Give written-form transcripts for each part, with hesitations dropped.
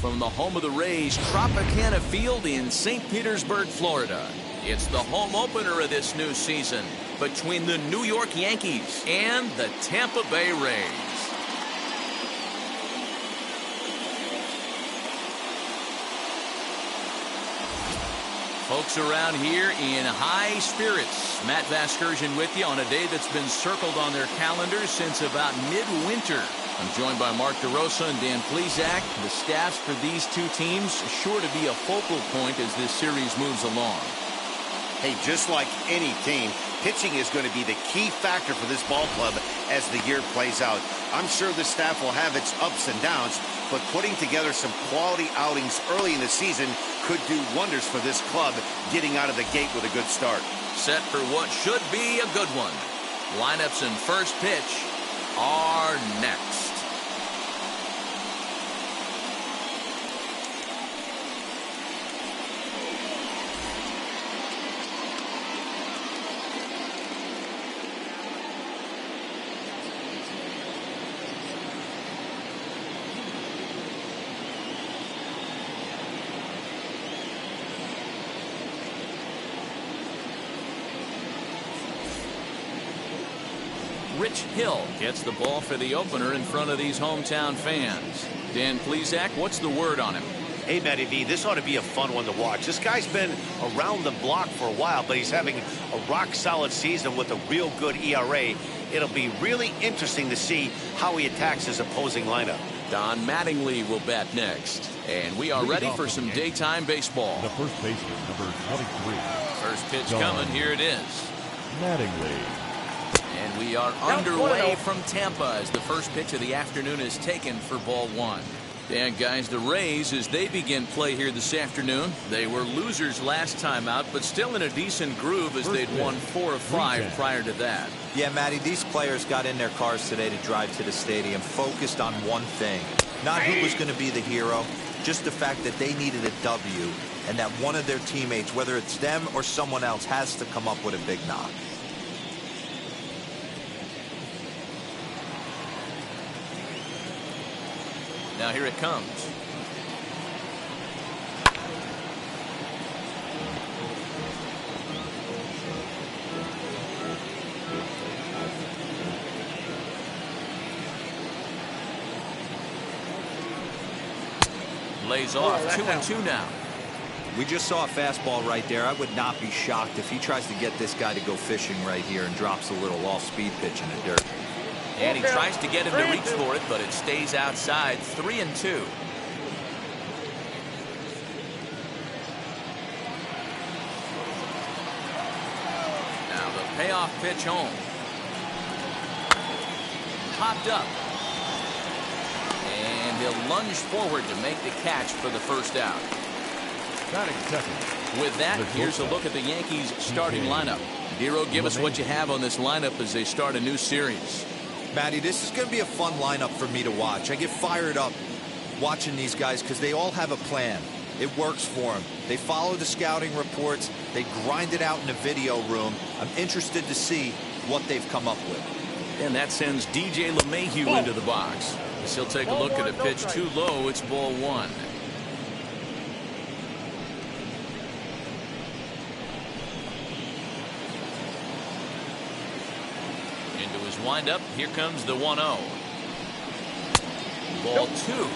from the home of the Rays, Tropicana Field in St. Petersburg, Florida. It's the home opener of this new season between the New York Yankees and the Tampa Bay Rays. Folks around here in high spirits. Matt Vasgersian with you on a day that's been circled on their calendars since about midwinter. I'm joined by Mark DeRosa and Dan Plesac. The staffs for these two teams sure to be a focal point as this series moves along. Hey, just like any team, pitching is going to be the key factor for this ball club as the year plays out. I'm sure the staff will have its ups and downs, but putting together some quality outings early in the season could do wonders for this club getting out of the gate with a good start. Set for what should be a good one. Lineups and first pitch are next. Rich Hill gets the ball for the opener in front of these hometown fans. Dan Plesac, what's the word on him? Hey, Matty V, this ought to be a fun one to watch. This guy's been around the block for a while, but he's having a rock-solid season with a real good ERA. It'll be really interesting to see how he attacks his opposing lineup. Don Mattingly will bat next. And we are ready for some daytime baseball. The first baseman, number 23. First pitch coming. Here it is. Mattingly. And we are underway from Tampa as the first pitch of the afternoon is taken for ball one. And guys, the Rays, as they begin play here this afternoon, they were losers last time out, but still in a decent groove as they'd won 4 of 5 prior to that. Yeah, Matty, these players got in their cars today to drive to the stadium focused on one thing. Not who was going to be the hero, just the fact that they needed a W and that one of their teammates, whether it's them or someone else, has to come up with a big knock. Now here it comes. Lays off 2-2 now. We just saw a fastball right there. I would not be shocked if he tries to get this guy to go fishing right here and drops a little off-speed pitch in the dirt. And he tries to get him to reach for it, but it stays outside. 3-2. Now the payoff pitch home. Popped up. And he'll lunge forward to make the catch for the first out. Batting second. With that, here's a look at the Yankees starting lineup. Dero, give us what you have on this lineup as they start a new series. Matty, this is going to be a fun lineup for me to watch. I get fired up watching these guys because they all have a plan. It works for them. They follow the scouting reports. They grind it out in the video room. I'm interested to see what they've come up with. And that sends DJ LeMahieu into the box. As he'll take a look at a pitch too low. It's ball one. Wind-up. Here comes the 1-0. Ball two.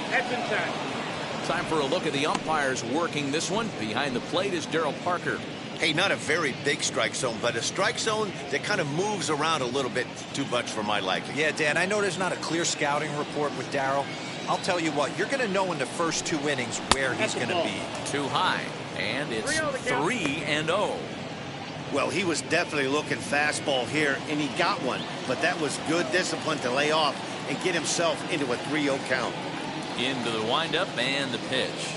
Time for a look at the umpires working this one. Behind the plate is Darryl Parker. Hey, not a very big strike zone, but a strike zone that kind of moves around a little bit too much for my liking. Yeah, Dan, I know there's not a clear scouting report with Darryl. I'll tell you what, you're going to know in the first 2 innings where he's going to be. Too high, and it's 3-0. Well, he was definitely looking fastball here, and he got one. But that was good discipline to lay off and get himself into a 3-0 count. Into the windup and the pitch.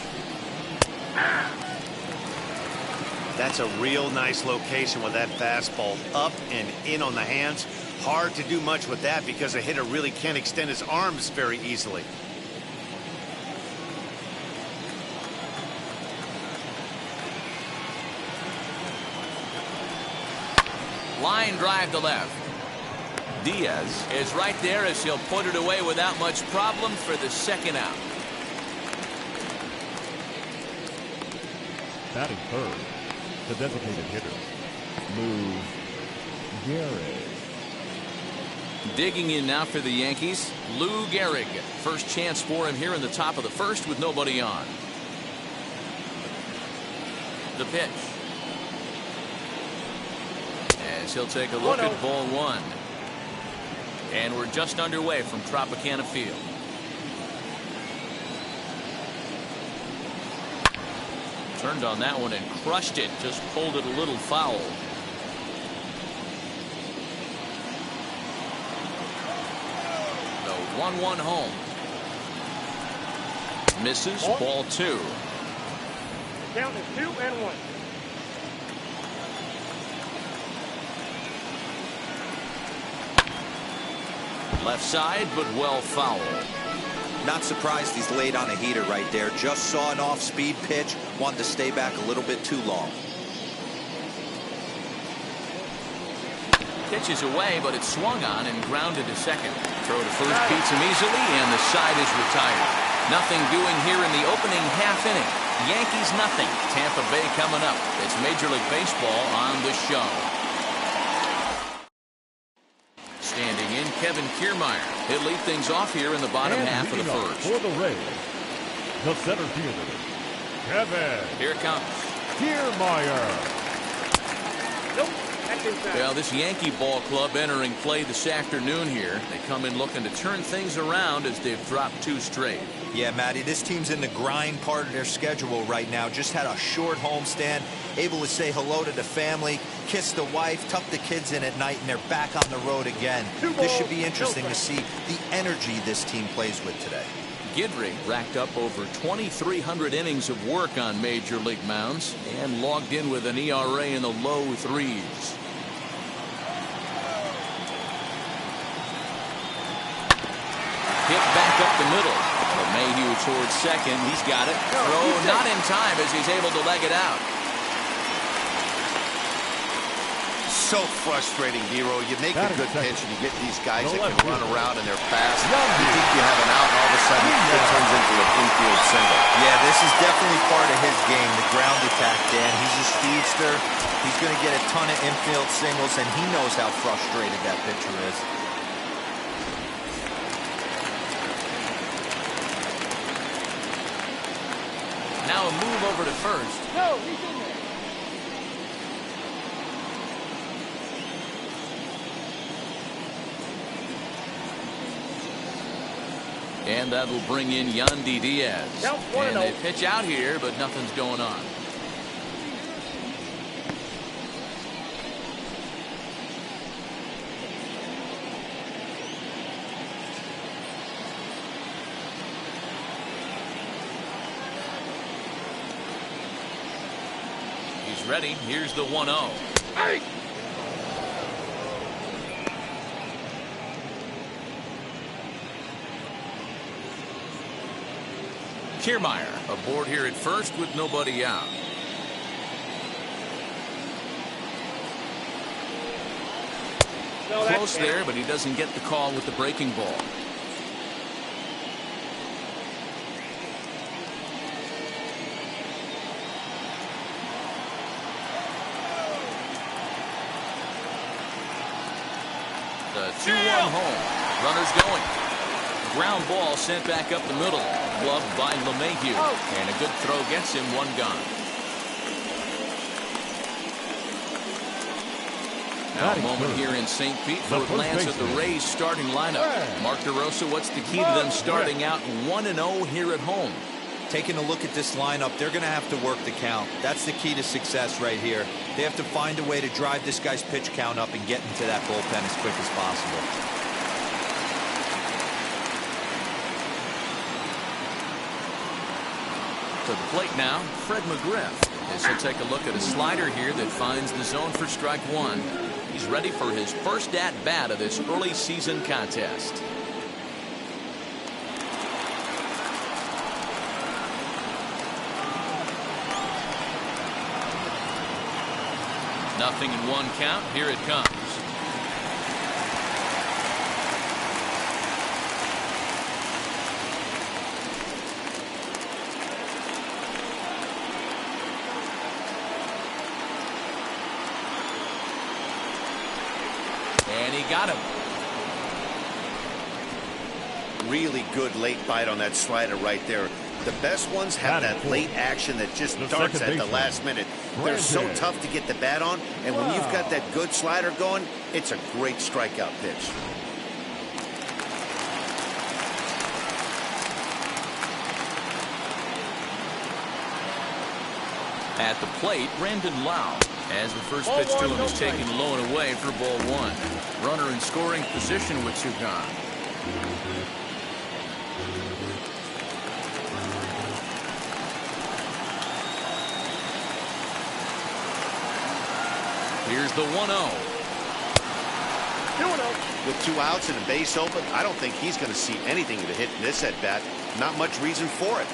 That's a real nice location with that fastball up and in on the hands. Hard to do much with that because a hitter really can't extend his arms very easily. Line drive to left. Diaz is right there as he'll put it away without much problem for the second out. Batting third, the designated hitter, Lou Gehrig. Digging in now for the Yankees, Lou Gehrig. First chance for him here in the top of the first with nobody on. The pitch. As he'll take a look at ball one. And we're just underway from Tropicana Field. Turned on that one and crushed it. Just pulled it a little foul. The 1-1 home. Misses. Ball two. Count is 2-1. Left side, but well foul. Not surprised he's laid on a heater right there. Just saw an off-speed pitch. Wanted to stay back a little bit too long. Pitches away, but it's swung on and grounded to second. Throw to first beats him easily, and the side is retired. Nothing doing here in the opening half inning. Yankees nothing. Tampa Bay coming up. It's Major League Baseball on the show. Standing in, Kevin Keermeyer. He'll lead things off here in the bottom half of the first. For the Rays, the center fielder, Kevin. Here it comes. Keermeyer. Well, this Yankee ball club entering play this afternoon here. They come in looking to turn things around as they've dropped two straight. Yeah, Matty, this team's in the grind part of their schedule right now. Just had a short homestand, able to say hello to the family, kiss the wife, tuck the kids in at night, and they're back on the road again. This should be interesting to see the energy this team plays with today. Gehrig racked up over 2,300 innings of work on Major League mounds and logged in with an ERA in the low threes. Hit back up the middle. Mayhew towards second. He's got it. Throw not in time as he's able to leg it out. So frustrating, Hero. You make a good pitch and you get these guys that can run around and they're fast. You think you have an out, and all of a sudden it turns into an infield single. Yeah, this is definitely part of his game, the ground attack, Dan. He's a speedster. He's going to get a ton of infield singles, and he knows how frustrated that pitcher is. Now a move over to first. No, he's in there. And that'll bring in Yandy Diaz. And they pitch out here, but nothing's going on. He's ready. Here's the 1-0. Hey! Keermeyer aboard here at first with nobody out. Close there, but he doesn't get the call with the breaking ball. The 2-1 home. Runners going. Ground ball sent back up the middle. Gloved by LeMahieu. And a good throw gets him one gone. Now a moment here in St. Pete for a glance at the Rays starting lineup. Mark DeRosa, what's the key to them starting out 1-0 here at home? Taking a look at this lineup, they're going to have to work the count. That's the key to success right here. They have to find a way to drive this guy's pitch count up and get into that bullpen as quick as possible. To the plate now, Fred McGriff, as he'll take a look at a slider here that finds the zone for strike one. He's ready for his first at-bat of this early season contest. Nothing in one count. Here it comes. And he got him. Really good late bite on that slider right there. The best ones have that late action that just darts at the last minute. They're so tough to get the bat on, and when you've got that good slider going, it's a great strikeout pitch. At the plate, Brandon Lau, as the first pitch to him is taken low and away for ball one. Runner in scoring position with two gone. Here's the 1-0. With two outs and a base open, I don't think he's going to see anything to hit in this at bat. Not much reason for it.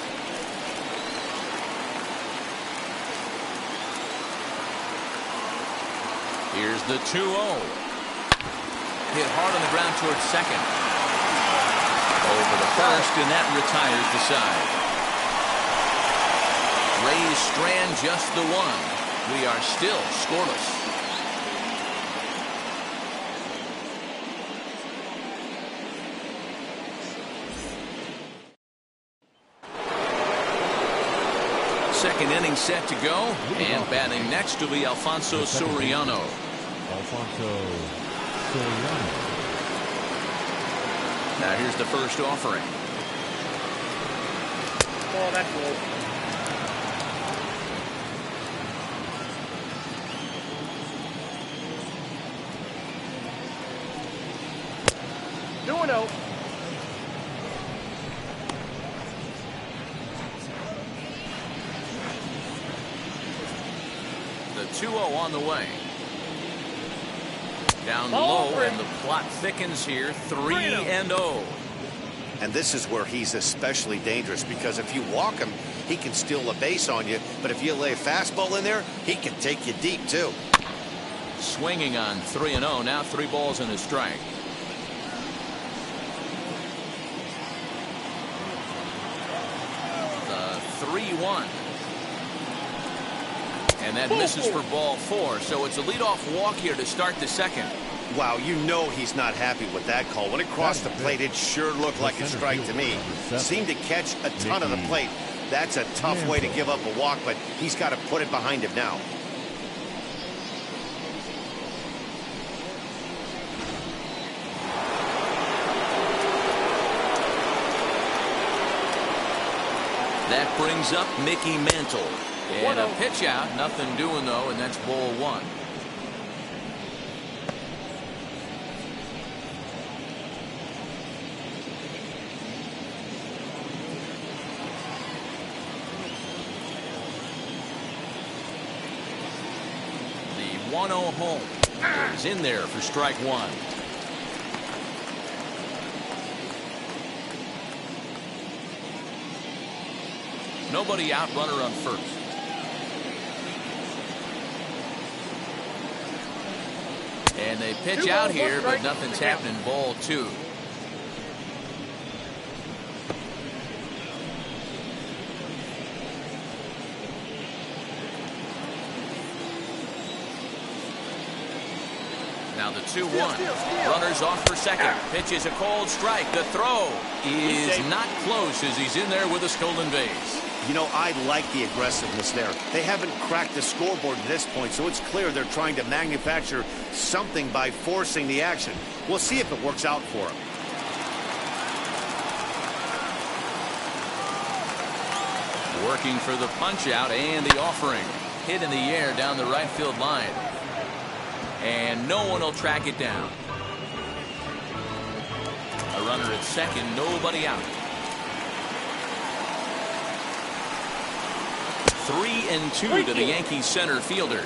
Here's the 2-0. Hit hard on the ground towards second. Over the first, and that retires the side. Rays strand just the one. We are still scoreless. Second inning set to go, and batting next will be Alfonso Soriano. Now here's the first offering. Oh, that's low. Doing out. The 2-0 on the way. Down low, and the plot thickens here. 3-0. And this is where he's especially dangerous, because if you walk him, he can steal a base on you. But if you lay a fastball in there, he can take you deep, too. Swinging on 3-0. Now 3 balls and a strike. The 3-1. And that misses for ball 4. So it's a leadoff walk here to start the second. Wow, you know he's not happy with that call. When it crossed the plate, it sure looked like a strike to me. Seemed to catch a ton of the plate. That's a tough way to give up a walk, but he's got to put it behind him now. That brings up Mickey Mantle. And a pitch out, nothing doing though, and that's ball 1. The 1-0 home is in there for strike 1. Nobody out, runner on first. And they pitch out here, but nothing's happening. Ball 2. Now the 2-1. Runners off for second. Pitch is a cold strike. The throw is not close as he's in there with a stolen base. You know, I like the aggressiveness there. They haven't cracked the scoreboard at this point, so it's clear they're trying to manufacture something by forcing the action. We'll see if it works out for them. Working for the punch out and the offering. Hit in the air down the right field line. And no one will track it down. A runner at second, nobody out. 3-2 to the Yankees center fielder.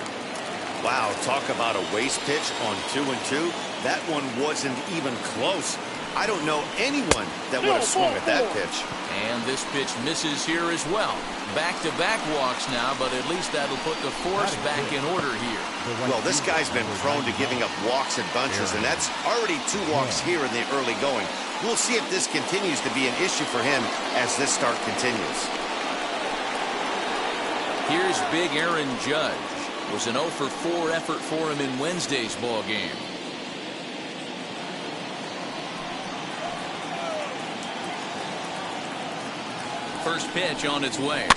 Wow, talk about a waste pitch on 2-2. That one wasn't even close. I don't know anyone that would have swung at that pitch. And this pitch misses here as well. Back-to-back walks now, but at least that'll put the force back in order here. Well, this guy's been prone to giving up walks in bunches, and that's already 2 walks here in the early going. We'll see if this continues to be an issue for him as this start continues. Here's big Aaron Judge. Was an 0 for 4 effort for him in Wednesday's ball game. first pitch on its way.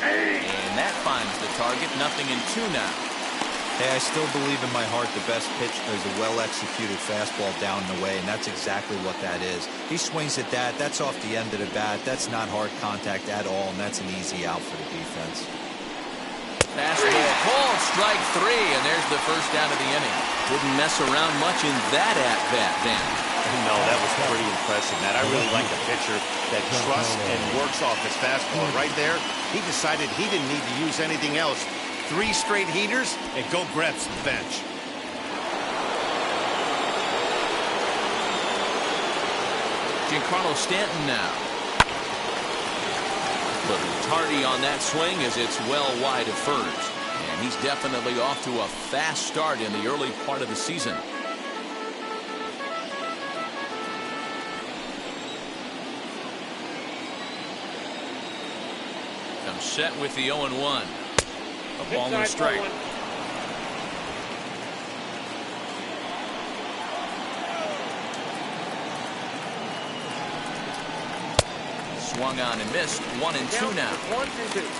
And that finds the target. 0-2 now. Hey, I still believe in my heart the best pitch is a well-executed fastball down and away, and that's exactly what that is. He swings at that. That's off the end of the bat. That's not hard contact at all, and that's an easy out for the defense. Fastball called, strike 3, and there's the first out of the inning. Wouldn't mess around much in that at-bat, Dan. No, that was pretty impressive, Matt. I really like a pitcher that trusts and works off his fastball. Right there, he decided he didn't need to use anything else. 3 straight heaters and go grab some bench. Giancarlo Stanton now. Little tardy on that swing as it's well wide of first. And he's definitely off to a fast start in the early part of the season. Comes set with the 0-1. A ball and a strike. Swung on and missed. 1-2 now.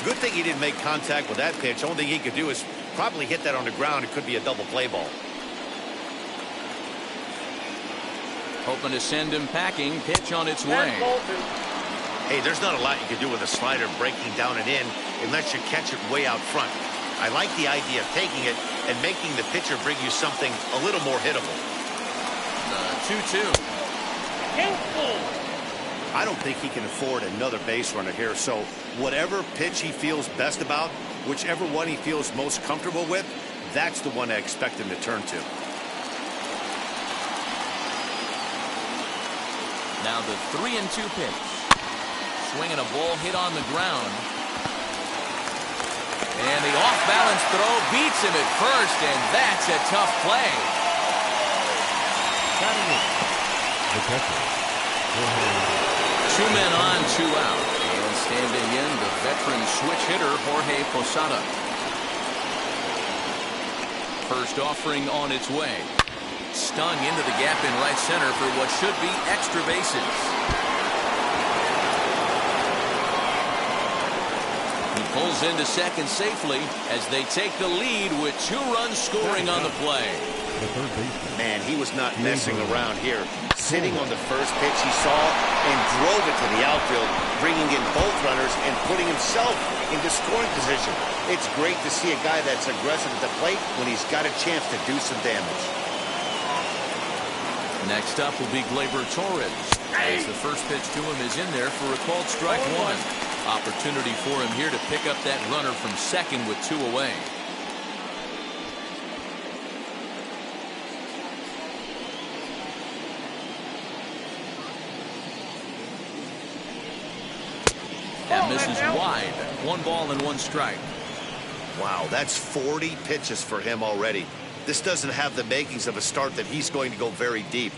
Good thing he didn't make contact with that pitch. Only thing he could do is probably hit that on the ground. It could be a double play ball. Hoping to send him packing. Pitch on its way. Hey, there's not a lot you can do with a slider breaking down and in unless you catch it way out front. I like the idea of taking it and making the pitcher bring you something a little more hittable. 2-2. I don't think he can afford another base runner here, so whatever pitch he feels best about, whichever one he feels most comfortable with, that's the one I expect him to turn to. Now the 3-2 pitch. Swinging a ball hit on the ground. And the off-balance throw beats him at first, and that's a tough play. Two men on, 2 out. And standing in, the veteran switch hitter, Jorge Posada. First offering on its way. Stung into the gap in right center for what should be extra bases. Pulls into second safely as they take the lead with 2 runs scoring on the play. Man, he was not messing around here. Sitting on the first pitch he saw and drove it to the outfield, bringing in both runners and putting himself into scoring position. It's great to see a guy that's aggressive at the plate when he's got a chance to do some damage. Next up will be Glaber Torres, as the first pitch to him is in there for a called strike 1. Opportunity for him here to pick up that runner from second with 2 away. That misses wide. 1 ball and 1 strike. Wow, that's 40 pitches for him already. This doesn't have the makings of a start that he's going to go very deep.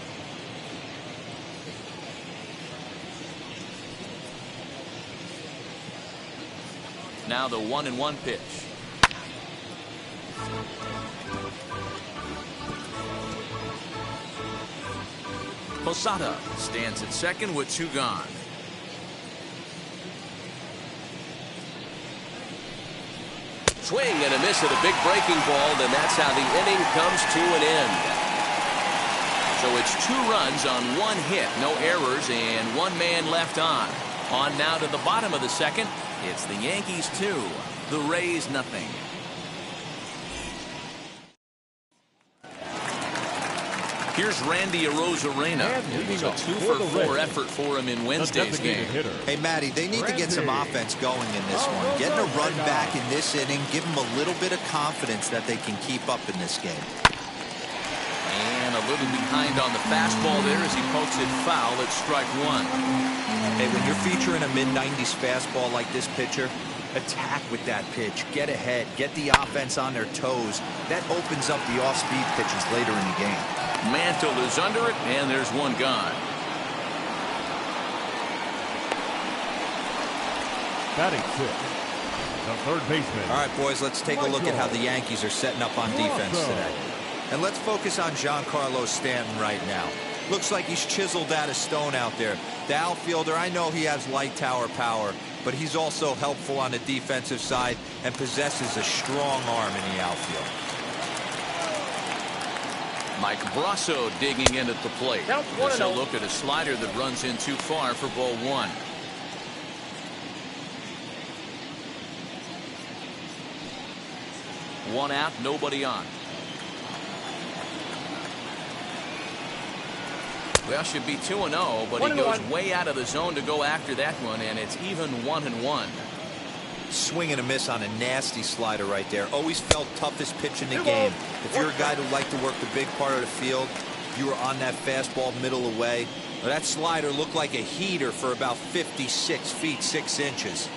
Now the 1-1 pitch. Posada stands at second with 2 gone. Swing and a miss at a big breaking ball, and that's how the inning comes to an end. So it's 2 runs on 1 hit, no errors, and 1 man left on. On now to the bottom of the second. It's the Yankees 2, the Rays nothing. Here's Randy Arozarena. It was a 2-for-4 effort for him in Wednesday's game. Hey, Matty, they need to get some offense going in this one. Getting a run back in this inning, give them a little bit of confidence that they can keep up in this game. And a little behind on the fastball there as he pokes it foul at strike 1. Hey, when you're featuring a mid-90s fastball like this pitcher, attack with that pitch. Get ahead. Get the offense on their toes. That opens up the off-speed pitches later in the game. Mantle is under it, and there's 1 gone. Batting 6th, the third baseman. All right, boys, let's take a look at how the Yankees are setting up on defense today. And let's focus on Giancarlo Stanton right now. Looks like he's chiseled out of stone out there. The outfielder, I know he has light tower power, but he's also helpful on the defensive side and possesses a strong arm in the outfield. Mike Brasso digging in at the plate. This will look at a slider that runs in too far for ball 1. One out, nobody on. Well, should be 2-0, but he goes way out of the zone to go after that one, and it's even 1-1. Swing and a miss on a nasty slider right there. Always felt toughest pitch in the game. If you're a guy who liked to work the big part of the field, you were on that fastball middle away. Well, that slider looked like a heater for about 56 feet 6 inches.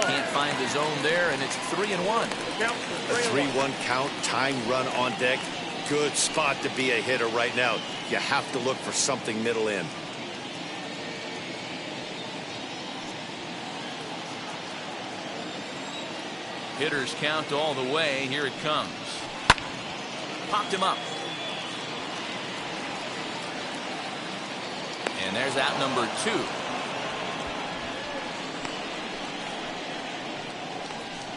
Can't find the zone there, and it's 3-1. A 3-1 count, time run on deck. Good spot to be a hitter right now. You have to look for something middle in. Hitters count all the way. Here it comes. Popped him up. And there's out number 2.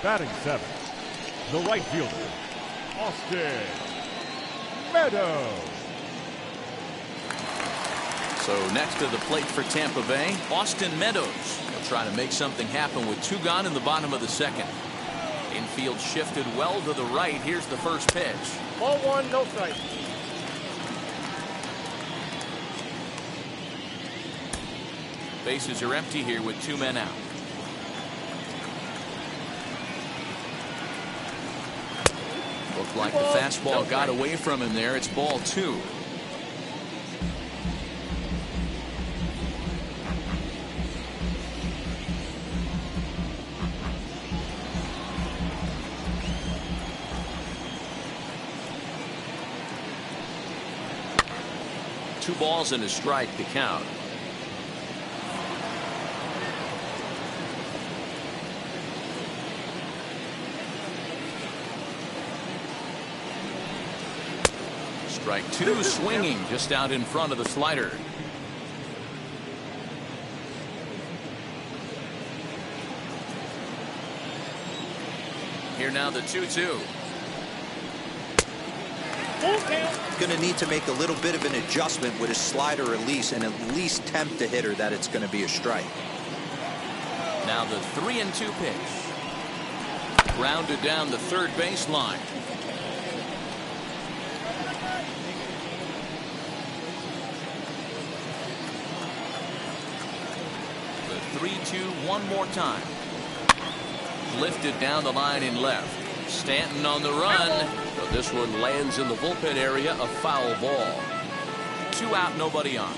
Batting 7th, the right fielder, Austin Meadows. So next to the plate for Tampa Bay, Austin Meadows. He'll try to make something happen with 2 gone in the bottom of the 2nd. Infield shifted well to the right. Here's the first pitch. Ball 1, no strike. Bases are empty here with 2 men out. Looked like the fastball got away from him there. It's ball 2. Two balls and a strike to count. Strike 2, swinging just out in front of the slider. Here now the 2-2. Going to need to make a little bit of an adjustment with his slider release and at least tempt the hitter that it's going to be a strike. Now the 3-2 pitch. Grounded down the third baseline. The 3-2 one more time. Lifted down the line in left. Stanton on the run, but this one lands in the bullpen area, a foul ball. 2 out, nobody on.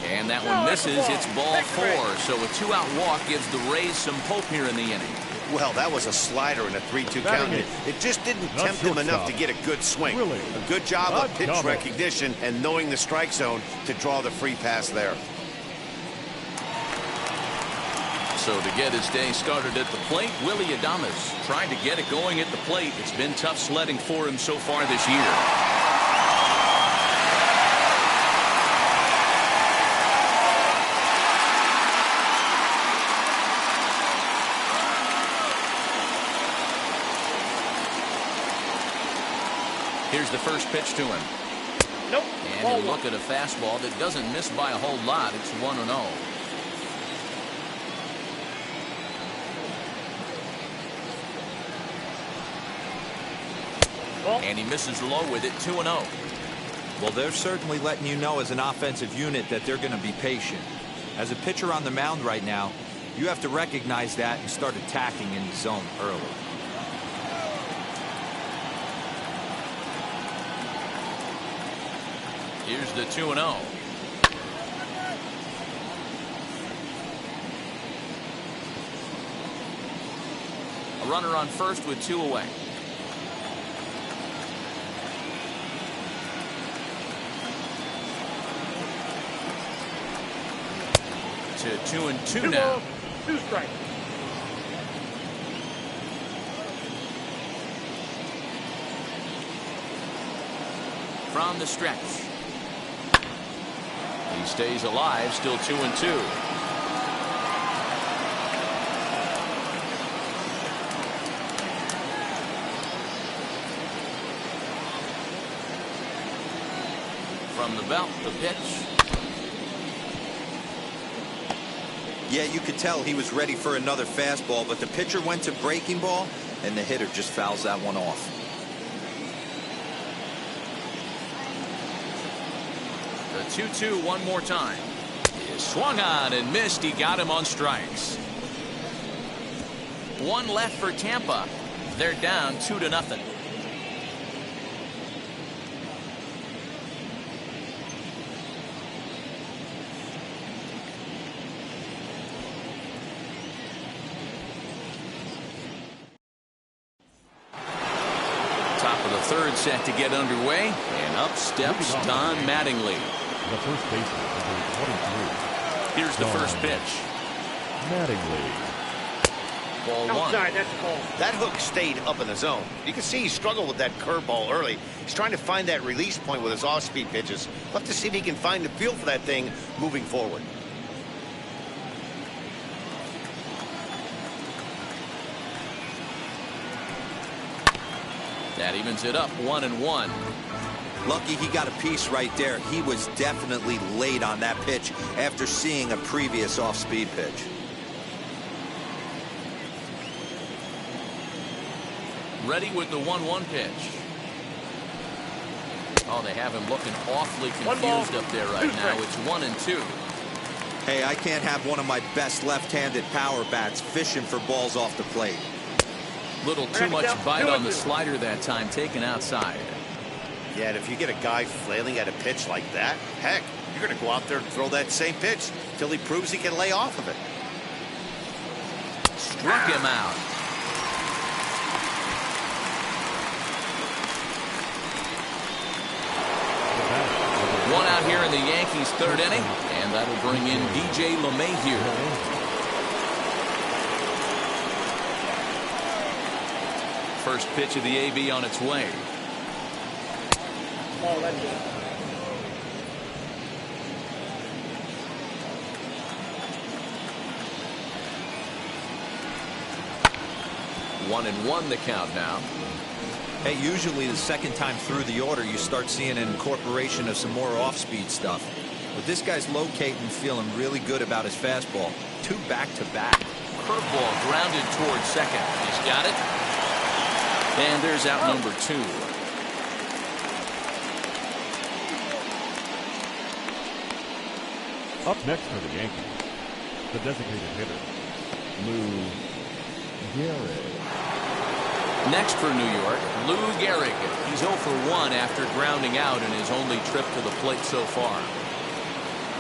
And that one misses. It's ball 4, so a 2-out walk gives the Rays some hope here in the inning. Well, that was a slider in a 3-2 count. It just didn't tempt him enough to get a good swing. A good job of pitch recognition and knowing the strike zone to draw the free pass there. So to get his day started at the plate, Willie Adames trying to get it going at the plate. It's been tough sledding for him so far this year. Here's the first pitch to him. Nope. And he'll look at a fastball that doesn't miss by a whole lot. It's 1-0. And he misses low with it. 2-0. Well, they're certainly letting you know as an offensive unit that they're going to be patient. As a pitcher on the mound right now, you have to recognize that and start attacking in the zone early. Here's the 2-0. A runner on first with 2 away. To 2-2 now. 2 strikes. From the stretch. He stays alive, still 2-2. From the belt, the pitch. Yeah, you could tell he was ready for another fastball, but the pitcher went to breaking ball, and the hitter just fouls that one off. The 2-2 one more time. He swung on and missed. He got him on strikes. 1 left for Tampa. They're down 2-0. Top of the 3rd set to get underway, and up steps Don Mattingly. The first baseman, number 23. Here's the first pitch. Mattingly. Ball 1. Outside, that's a call. That hook stayed up in the zone. You can see he struggled with that curveball early. He's trying to find that release point with his off-speed pitches. We'll have to see if he can find the feel for that thing moving forward. That evens it up 1-1. Lucky he got a piece right there. He was definitely late on that pitch after seeing a previous off-speed pitch. Ready with the 1-1 pitch. Oh, they have him looking awfully confused up there right now. It's 1-2. Hey, I can't have one of my best left-handed power bats fishing for balls off the plate. Little too much bite on the slider that time, taken outside. Yeah, and if you get a guy flailing at a pitch like that, heck, you're going to go out there and throw that same pitch till he proves he can lay off of it. Struck him out. One out here in the Yankees' 3rd inning, and that'll bring in DJ LeMahieu. First pitch of the AB on its way. Oh, that's it. One and one the count now. Hey, usually the second time through the order, you start seeing an incorporation of some more off-speed stuff. But this guy's locating, feeling really good about his fastball. 2 back-to-back. Curveball grounded towards second. He's got it. And there's out number 2. Up next for the Yankees, the designated hitter, Lou Gehrig. Next for New York, Lou Gehrig. He's 0 for 1 after grounding out in his only trip to the plate so far.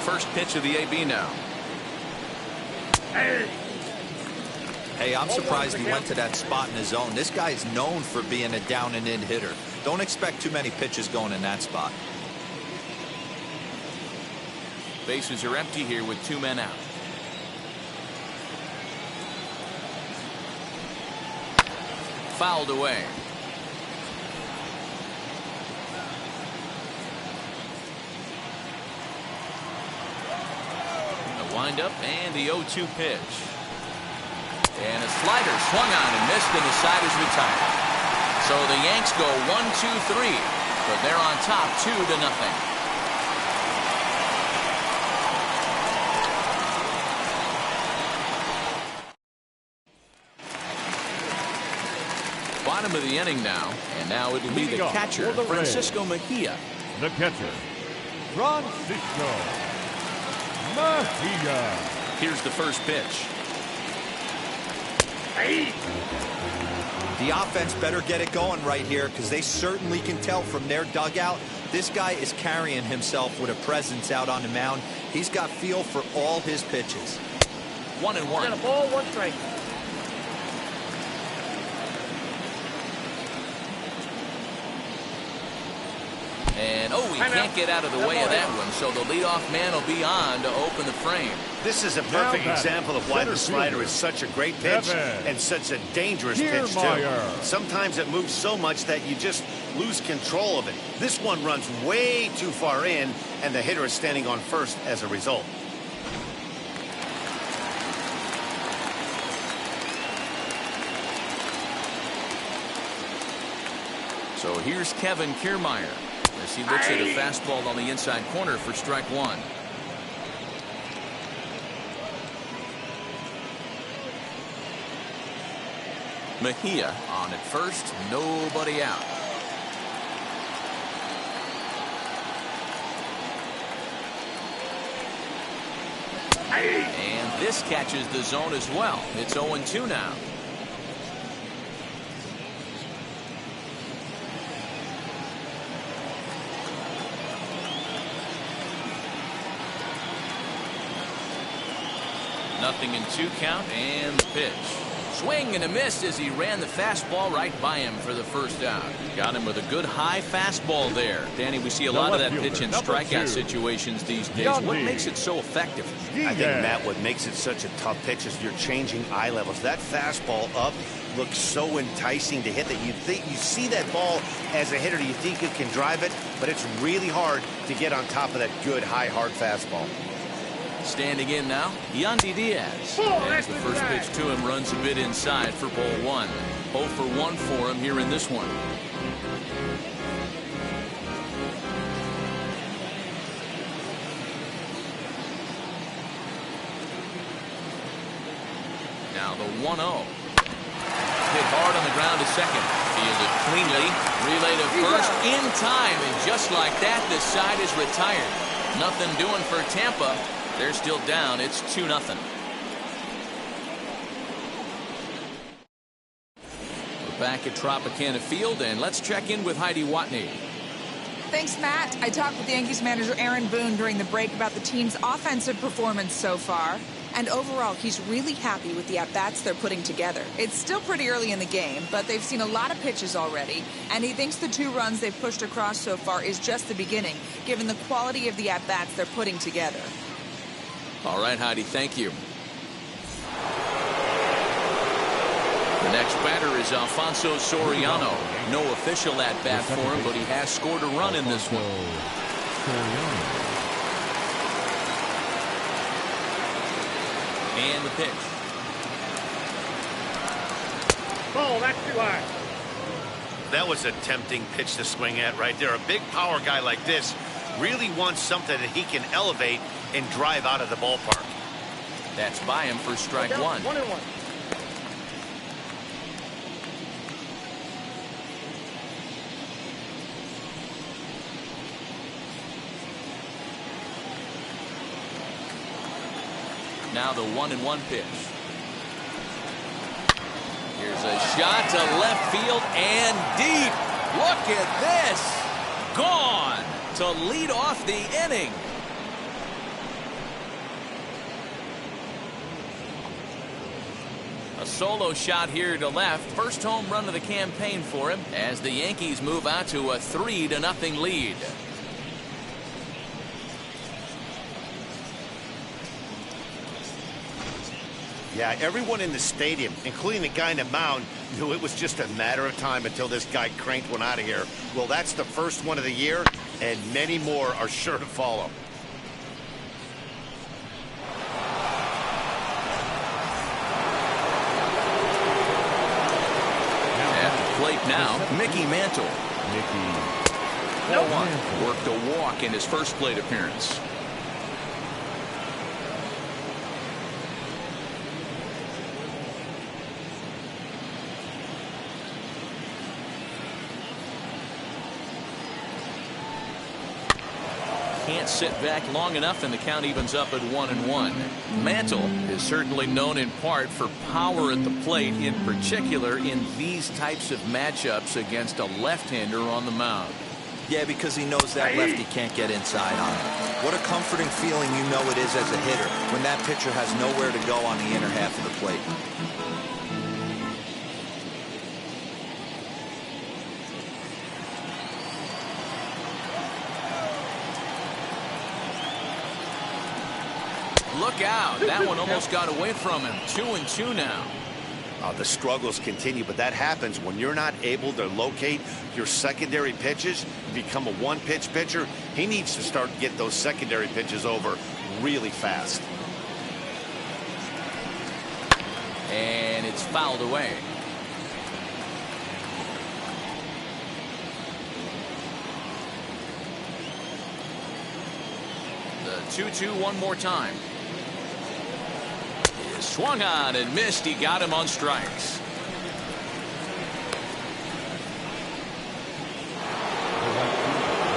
First pitch of the AB now. Hey, I'm surprised he went to that spot in his zone. This guy is known for being a down-and-in hitter. Don't expect too many pitches going in that spot. Bases are empty here with 2 men out. Fouled away. The windup and the 0-2 pitch. And a slider swung on and missed, and the side is retired. So the Yanks go 1-2-3, but they're on top 2-0. Bottom of the inning now, and now it'll be the catcher, Francisco Mejia. The catcher, Francisco Mejia. Here's the first pitch. The offense better get it going right here, because they certainly can tell from their dugout this guy is carrying himself with a presence out on the mound. He's got feel for all his pitches. 1-1. Got a ball, 1 strike. he can't get out of the way of that one, so the leadoff man will be on to open the frame. This is a perfect example of why the slider is such a great pitch and such a dangerous pitch, too. Sometimes it moves so much that you just lose control of it. This one runs way too far in, and the hitter is standing on first as a result. So here's Kevin Keermeyer as he looks at a fastball on the inside corner for strike one. Mejia on at first, nobody out. And this catches the zone as well. It's 0-2 now. Nothing in 2 count, and the pitch. Swing and a miss as he ran the fastball right by him for the first out. Got him with a good high fastball there. Danny, we see a lot of that pitch in strikeout situations these days. What makes it so effective? I think, Matt, what makes it such a tough pitch is you're changing eye levels. That fastball up looks so enticing to hit that you see that ball as a hitter, you think you can drive it, but it's really hard to get on top of that good high hard fastball. Standing in now, Yandy Diaz. As the first pitch to him runs a bit inside for ball 1. 0 for 1 for him here in this one. Now the 1-0. Hit hard on the ground to second. Fielded cleanly. Relay to first in time. And just like that, this side is retired. Nothing doing for Tampa. They're still down. It's 2-0. We're back at Tropicana Field, and let's check in with Heidi Watney. Thanks, Matt. I talked with Yankees manager Aaron Boone during the break about the team's offensive performance so far. And overall, he's really happy with the at-bats they're putting together. It's still pretty early in the game, but they've seen a lot of pitches already. And he thinks the 2 runs they've pushed across so far is just the beginning, given the quality of the at-bats they're putting together. All right, Heidi, thank you. The next batter is Alfonso Soriano. No official at-bat for him, but he has scored a run in this one. And the pitch. Oh, that's too high. That was a tempting pitch to swing at right there. A big power guy like this really wants something that he can elevate and drive out of the ballpark. That's by him for strike 1. 1-1. Now the 1-1 pitch. Here's a shot to left field and deep. Look at this. Gone to lead off the inning. A solo shot here to left. First home run of the campaign for him as the Yankees move out to a 3-0 lead. Yeah, everyone in the stadium, including the guy in the mound, knew it was just a matter of time until this guy cranked one out of here. Well, that's the first one of the year, and many more are sure to follow. At the plate now, Mickey Mantle. Worked a walk in his first plate appearance. Can't sit back long enough, and the count evens up at 1-1. Mantle is certainly known in part for power at the plate, in particular in these types of matchups against a left-hander on the mound. Yeah, because he knows that lefty can't get inside on him. What a comforting feeling you know it is as a hitter when that pitcher has nowhere to go on the inner half of the plate. Look out. That one almost got away from him. 2-2 now. The struggles continue, but that happens when you're not able to locate your secondary pitches. You become a one-pitch pitcher. He needs to start to get those secondary pitches over really fast. And it's fouled away. The 2-2 one more time. He swung on and missed. He got him on strikes.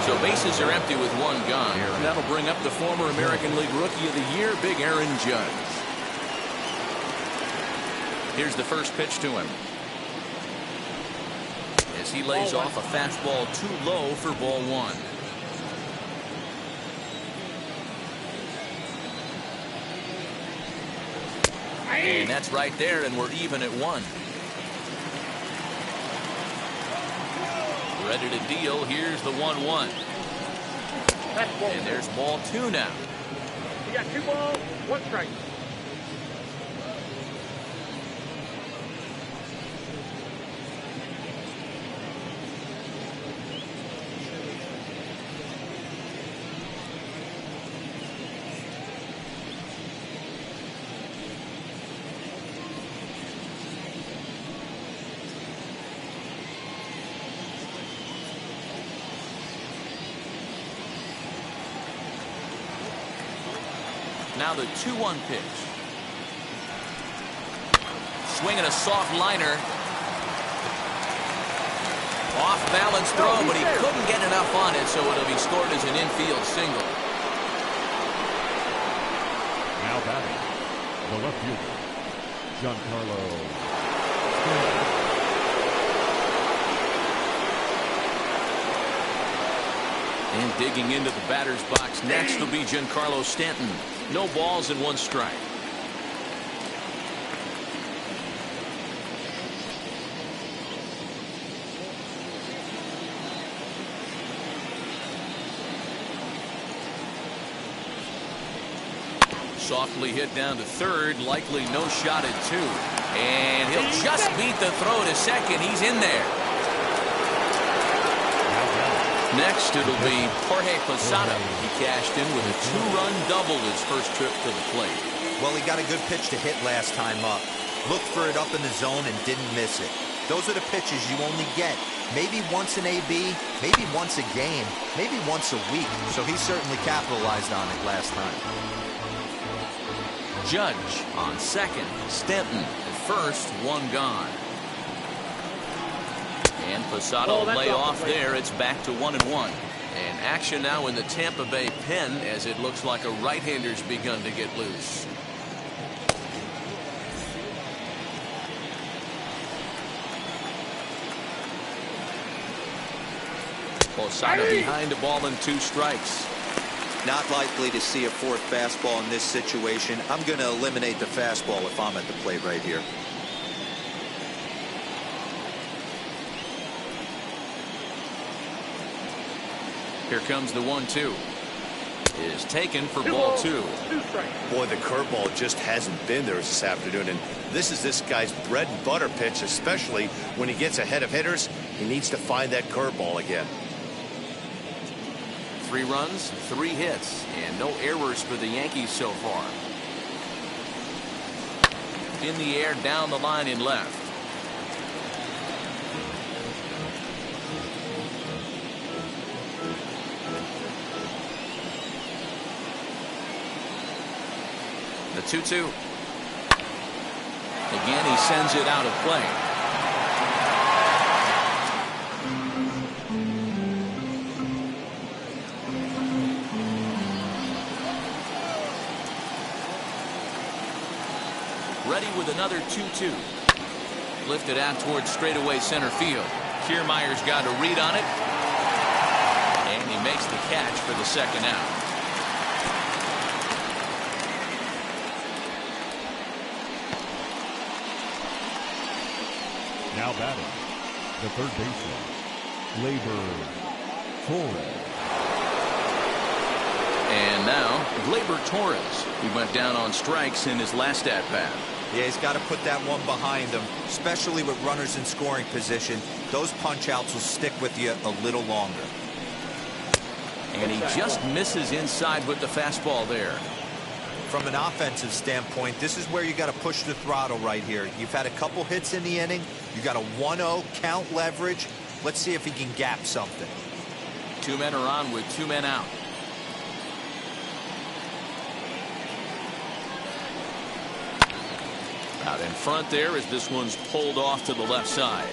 So bases are empty with one gone. That'll bring up the former American League Rookie of the Year, Big Aaron Judge. Here's the first pitch to him. As he lays off a fastball too low for ball one. And that's right there, and we're even at 1. Ready to deal. Here's the 1-1. And there's ball 2 now. You got 2 balls, 1 strike. Now the 2-1 pitch. Swinging a soft liner. Off balance throw, but he couldn't get enough on it, so it'll be scored as an infield single. Now batting, the left fielder, Giancarlo Stanton. And digging into the batter's box next will be Giancarlo Stanton. No balls and 1 strike. Softly hit down to third, likely no shot at 2. And he'll just beat the throw to second. He's in there. Next, it'll be Jorge Posada. He cashed in with a 2-run double his first trip to the plate. Well, he got a good pitch to hit last time up. Looked for it up in the zone and didn't miss it. Those are the pitches you only get. Maybe once an AB, maybe once a game, maybe once a week. So he certainly capitalized on it last time. Judge on second. Stanton at first. 1 gone. And Posada will lay off there. It's back to 1-1. And action now in the Tampa Bay pen as it looks like a right-hander's begun to get loose. Posada behind a ball and 2 strikes. Not likely to see a 4th fastball in this situation. I'm going to eliminate the fastball if I'm at the plate right here. Here comes the 1-2. Is taken for ball 2. Boy, the curveball just hasn't been there this afternoon, and this is this guy's bread and butter pitch, especially when he gets ahead of hitters. He needs to find that curveball again. 3 runs, 3 hits, and no errors for the Yankees so far. In the air, down the line in left. The 2-2. Again, he sends it out of play. Ready with another 2-2. Lifted out towards straightaway center field. Keermeyer's got a read on it. And he makes the catch for the second out. Now batting, the third baseman, Glaber Torres. And now Glaber Torres. He went down on strikes in his last at-bat. Yeah, he's got to put that one behind him, especially with runners in scoring position. Those punch-outs will stick with you a little longer. And he just misses inside with the fastball there. From an offensive standpoint, this is where you got to push the throttle right here. You've had a couple hits in the inning. You got a 1-0 count leverage. Let's see if he can gap something. 2 men are on with 2 men out. Out in front there as this one's pulled off to the left side.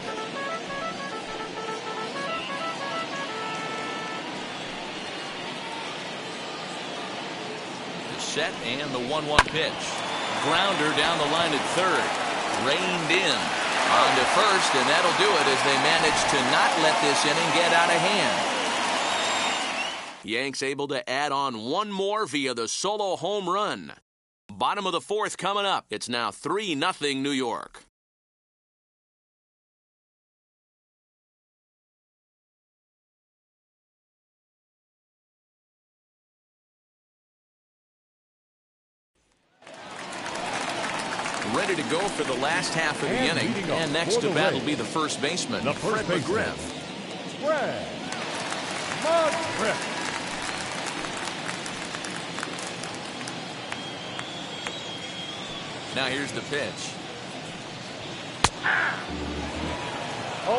The set and the 1-1 pitch. Grounder down the line at third. Reined in. On to first, and that'll do it as they manage to not let this inning get out of hand. Yanks able to add on one more via the solo home run. Bottom of the 4th coming up. It's now 3-0 New York. Ready to go for the last half of the inning. And next to bat will be the first baseman, Fred McGriff. Fred McGriff. Now here's the pitch.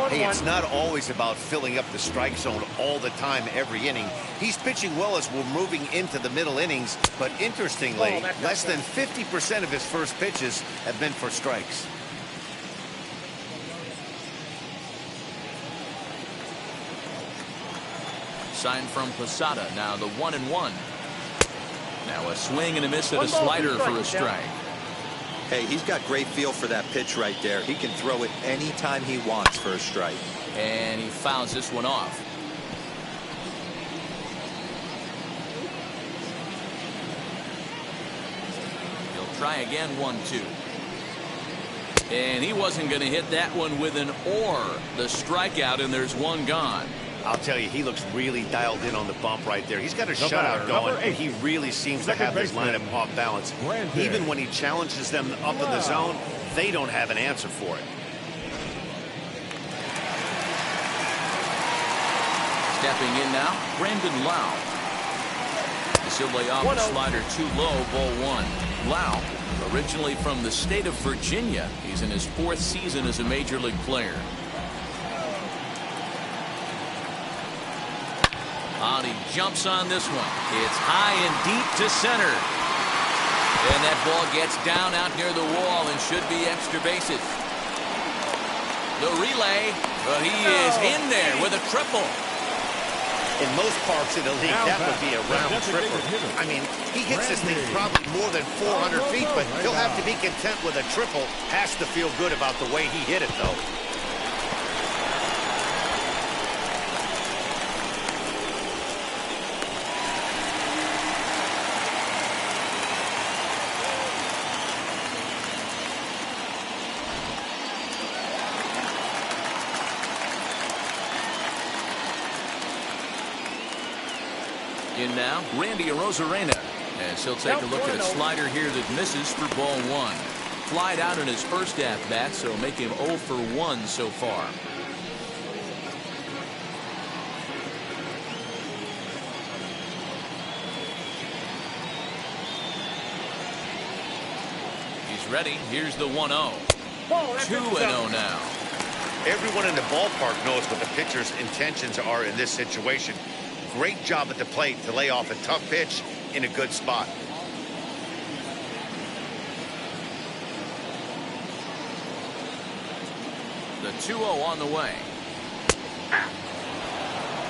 Hey, it's not always about filling up the strike zone all the time every inning. He's pitching well as we're moving into the middle innings, but interestingly, less than 50% of his first pitches have been for strikes. Sign from Posada. Now the 1-1. Now a swing and a miss at a slider for a strike. Hey, he's got great feel for that pitch right there. He can throw it anytime he wants for a strike. And he fouls this one off. He'll try again, 1-2. And he wasn't going to hit that one with an or. The strikeout, and there's one gone. I'll tell you, he looks really dialed in on the bump right there. He's got a shutout going, and he really seems to have his lineup off balance. Even when he challenges them up in the zone, they don't have an answer for it. Stepping in now, Brandon Lau. He'll lay off a slider too low, ball 1. Lau, originally from the state of Virginia. He's in his 4th season as a major league player. And he jumps on this one. It's high and deep to center. And that ball gets down out near the wall and should be extra bases. The relay, but he is in there with a triple. In most parks in the league, that would be a round tripper. I mean, he hits this thing probably more than 400 feet, but he'll have to be content with a triple. Has to feel good about the way he hit it, though. In now, Randy Arozarena, as he'll take a look at a slider here that misses for ball 1. Flied out in his first at-bat, so make him 0 for 1 so far. He's ready. Here's the 1-0. 2-0 now. Everyone in the ballpark knows what the pitcher's intentions are in this situation. Great job at the plate to lay off a tough pitch in a good spot. The 2-0 on the way.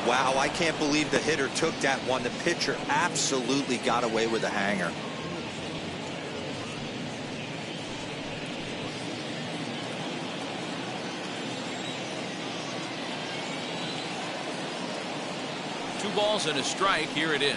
Wow, I can't believe the hitter took that one. The pitcher absolutely got away with a hanger. Two balls and a strike. Here it is.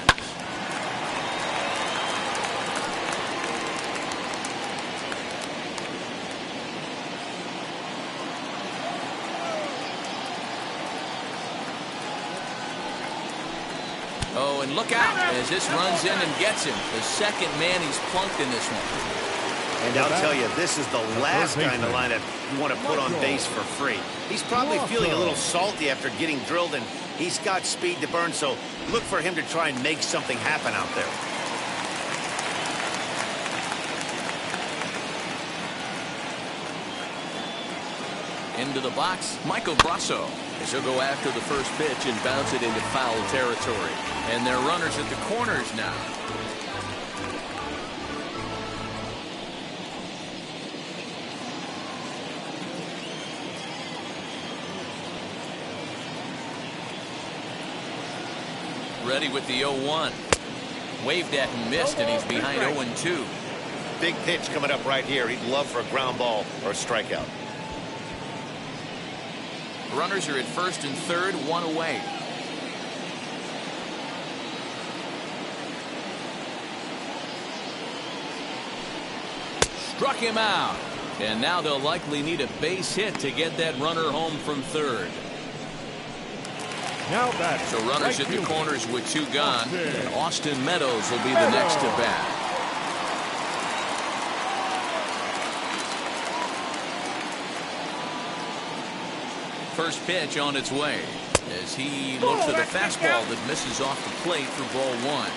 Oh, and look out as this runs in and gets him. The second man he's plunked in this one. And I'll tell you, this is the last guy in the lineup you want to put on base for free. He's probably feeling a little salty after getting drilled, and he's got speed to burn, so look for him to try and make something happen out there. Into the box, Michael Brasso, as he'll go after the first pitch and bounce it into foul territory. And they're runners at the corners now. Ready with the 0-1. Waved at and missed, and he's behind 0-2. Big pitch coming up right here. He'd love for a ground ball or a strikeout. Runners are at first and third, one away. Struck him out. And now they'll likely need a base hit to get that runner home from third. Now that. So runners at the corners with two gone. And Austin Meadows will be the next to bat. First pitch on its way as he looks at a fastball that misses off the plate for ball one.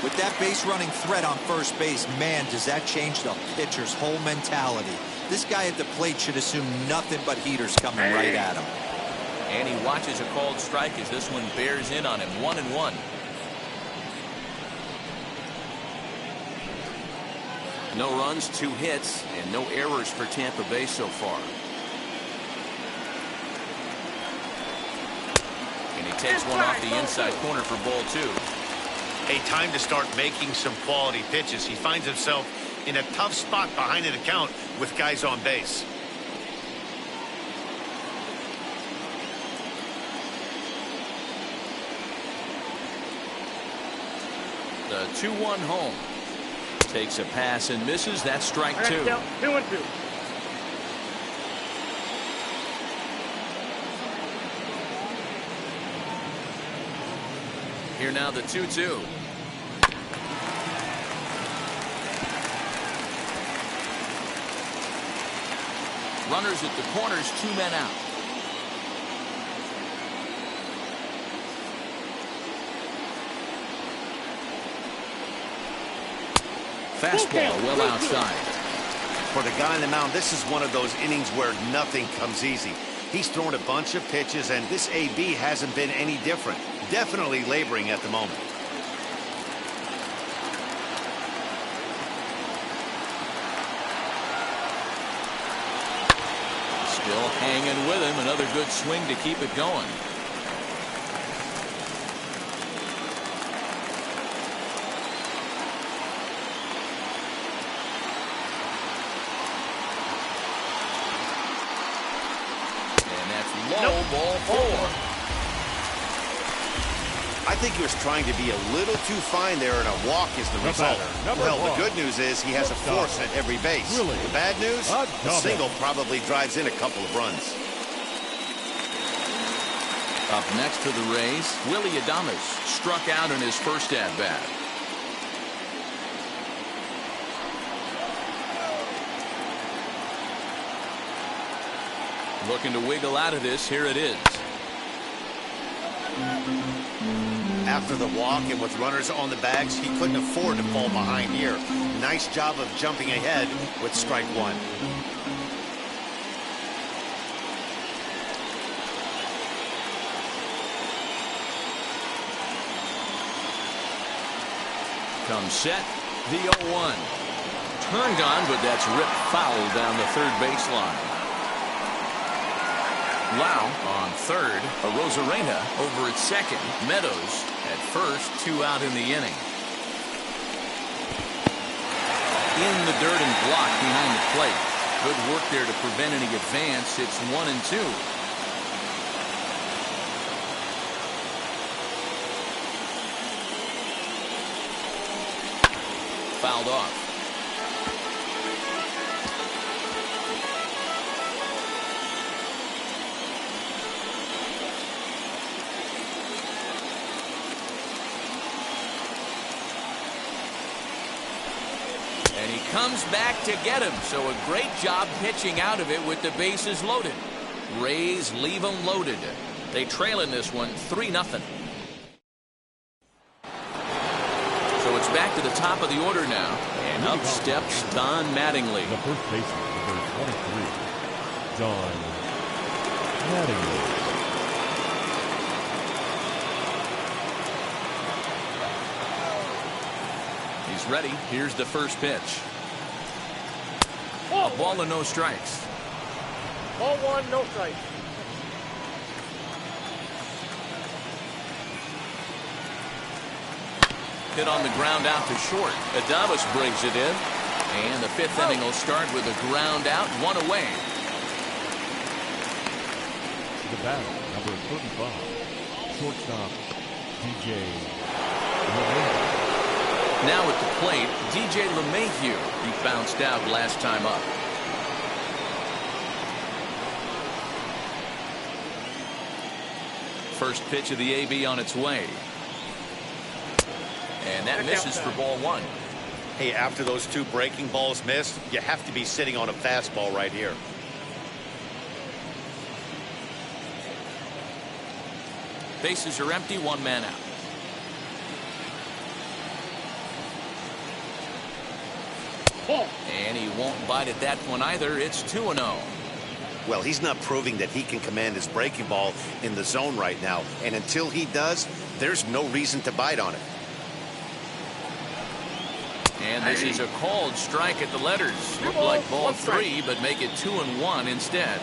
With that base running threat on first base, man, does that change the pitcher's whole mentality. This guy at the plate should assume nothing but heaters coming right at him. And he watches a called strike as this one bears in on him. 1-1. No runs, 2 hits, and no errors for Tampa Bay so far. And he takes one off the inside corner for ball 2. Hey, time to start making some quality pitches. He finds himself in a tough spot behind an account with guys on base. The 2-1 home. Takes a pass and misses. That's strike 2. 2-1-2. Here now the 2-2. Runners at the corners, 2 men out. Fastball well outside. For the guy on the mound, this is one of those innings where nothing comes easy. He's thrown a bunch of pitches, and this AB hasn't been any different. Definitely laboring at the moment. Still hanging with him. Another good swing to keep it going. Low, ball 4. I think he was trying to be a little too fine there, and a walk is the result. Well, the good news is he has a force at every base. The bad news, a single probably drives in a couple of runs. Up next to the Rays, Willie Adames struck out in his first at-bat. Looking to wiggle out of this. Here it is. After the walk and with runners on the bags, he couldn't afford to fall behind here. Nice job of jumping ahead with strike 1. Comes set. The 0-1. Turned on, but that's ripped foul down the third baseline. Lau on third. Arozarena over at second. Meadows at first. 2 out in the inning. In the dirt and blocked behind the plate. Good work there to prevent any advance. It's 1-2. Fouled off. comes back to get him. So a great job pitching out of it with the bases loaded. Rays leave them loaded. They trail in this one 3-0. So it's back to the top of the order now. And up steps Don Mattingly. The first baseman, number 23, Don Mattingly. He's ready. Here's the first pitch. A ball and no strikes. Ball 1, no strikes. Hit on the ground out to short. Adames brings it in. And the 5th inning will start with a ground out, 1 away. The batter, number 35, shortstop, DJ LeMahieu. Now at the plate, DJ LeMahieu. He bounced out last time up. First pitch of the AB on its way. And that misses for ball 1. Hey, after those 2 breaking balls missed, you have to be sitting on a fastball right here. Bases are empty, 1 man out. And he won't bite at that one either. It's 2-0. Well, he's not proving that he can command his breaking ball in the zone right now. And until he does, there's no reason to bite on it. And this is a called strike at the letters. Look like ball 3, but make it 2-1 instead.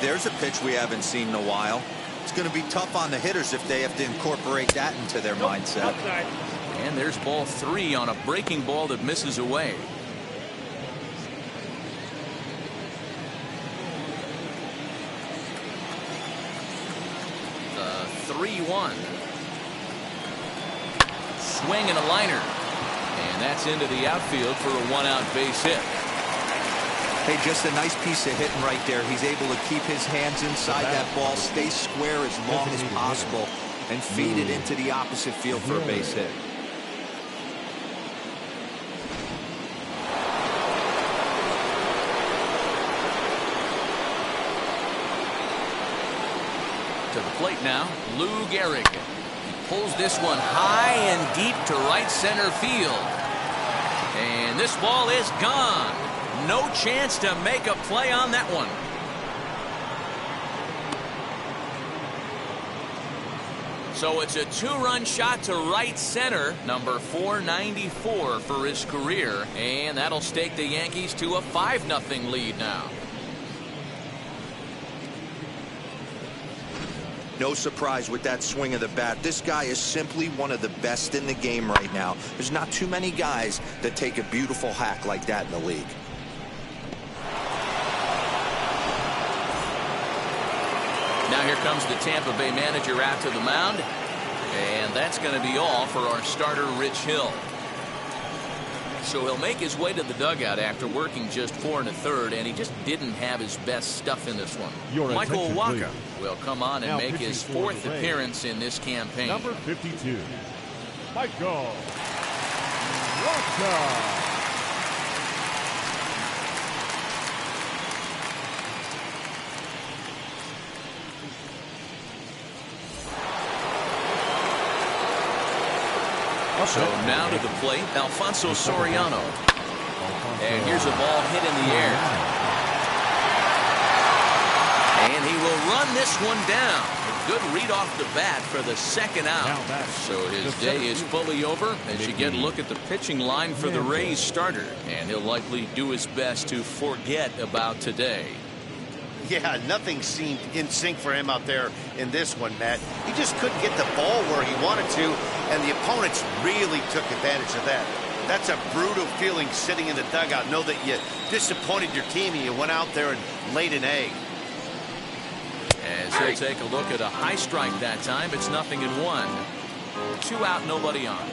There's a pitch we haven't seen in a while. It's going to be tough on the hitters if they have to incorporate that into their mindset. And there's ball 3 on a breaking ball that misses away. The 3-1. Swing and a liner. And that's into the outfield for a 1-out base hit. Hey, just a nice piece of hitting right there. He's able to keep his hands inside that ball, stay square as long as possible, and feed it into the opposite field for a base hit. To the plate now, Lou Gehrig. Pulls this one high and deep to right center field. And this ball is gone. No chance to make a play on that one. So it's a 2-run shot to right center, number 494 for his career. And that'll stake the Yankees to a 5-0 lead now. No surprise with that swing of the bat. This guy is simply one of the best in the game right now. There's not too many guys that take a beautiful hack like that in the league. Now here comes the Tampa Bay manager out to the mound. And that's going to be all for our starter, Rich Hill. So he'll make his way to the dugout after working just 4 1/3, and he just didn't have his best stuff in this one. Michael Wacha will come on and make his 4th appearance in this campaign. Number 52, Michael Wacha. So now to the plate, Alfonso Soriano. And here's a ball hit in the air. And he will run this one down. A good read off the bat for the 2nd out. So his day is fully over as you get a look at the pitching line for the Rays starter. And he'll likely do his best to forget about today. Yeah, nothing seemed in sync for him out there in this one, Matt. He just couldn't get the ball where he wanted to, and the opponents really took advantage of that. That's a brutal feeling sitting in the dugout. Know that you disappointed your team and you went out there and laid an egg. As he'll take a look at a high strike that time, it's 0-1. 2 out, nobody on.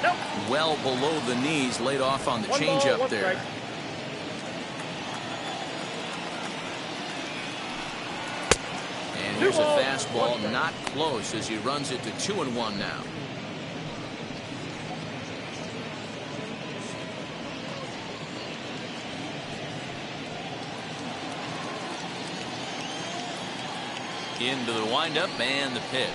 Nope. Well below the knees, laid off on the changeup there. Strike. And here's a fastball not close as he runs it to 2-1 now. Into the windup and the pitch.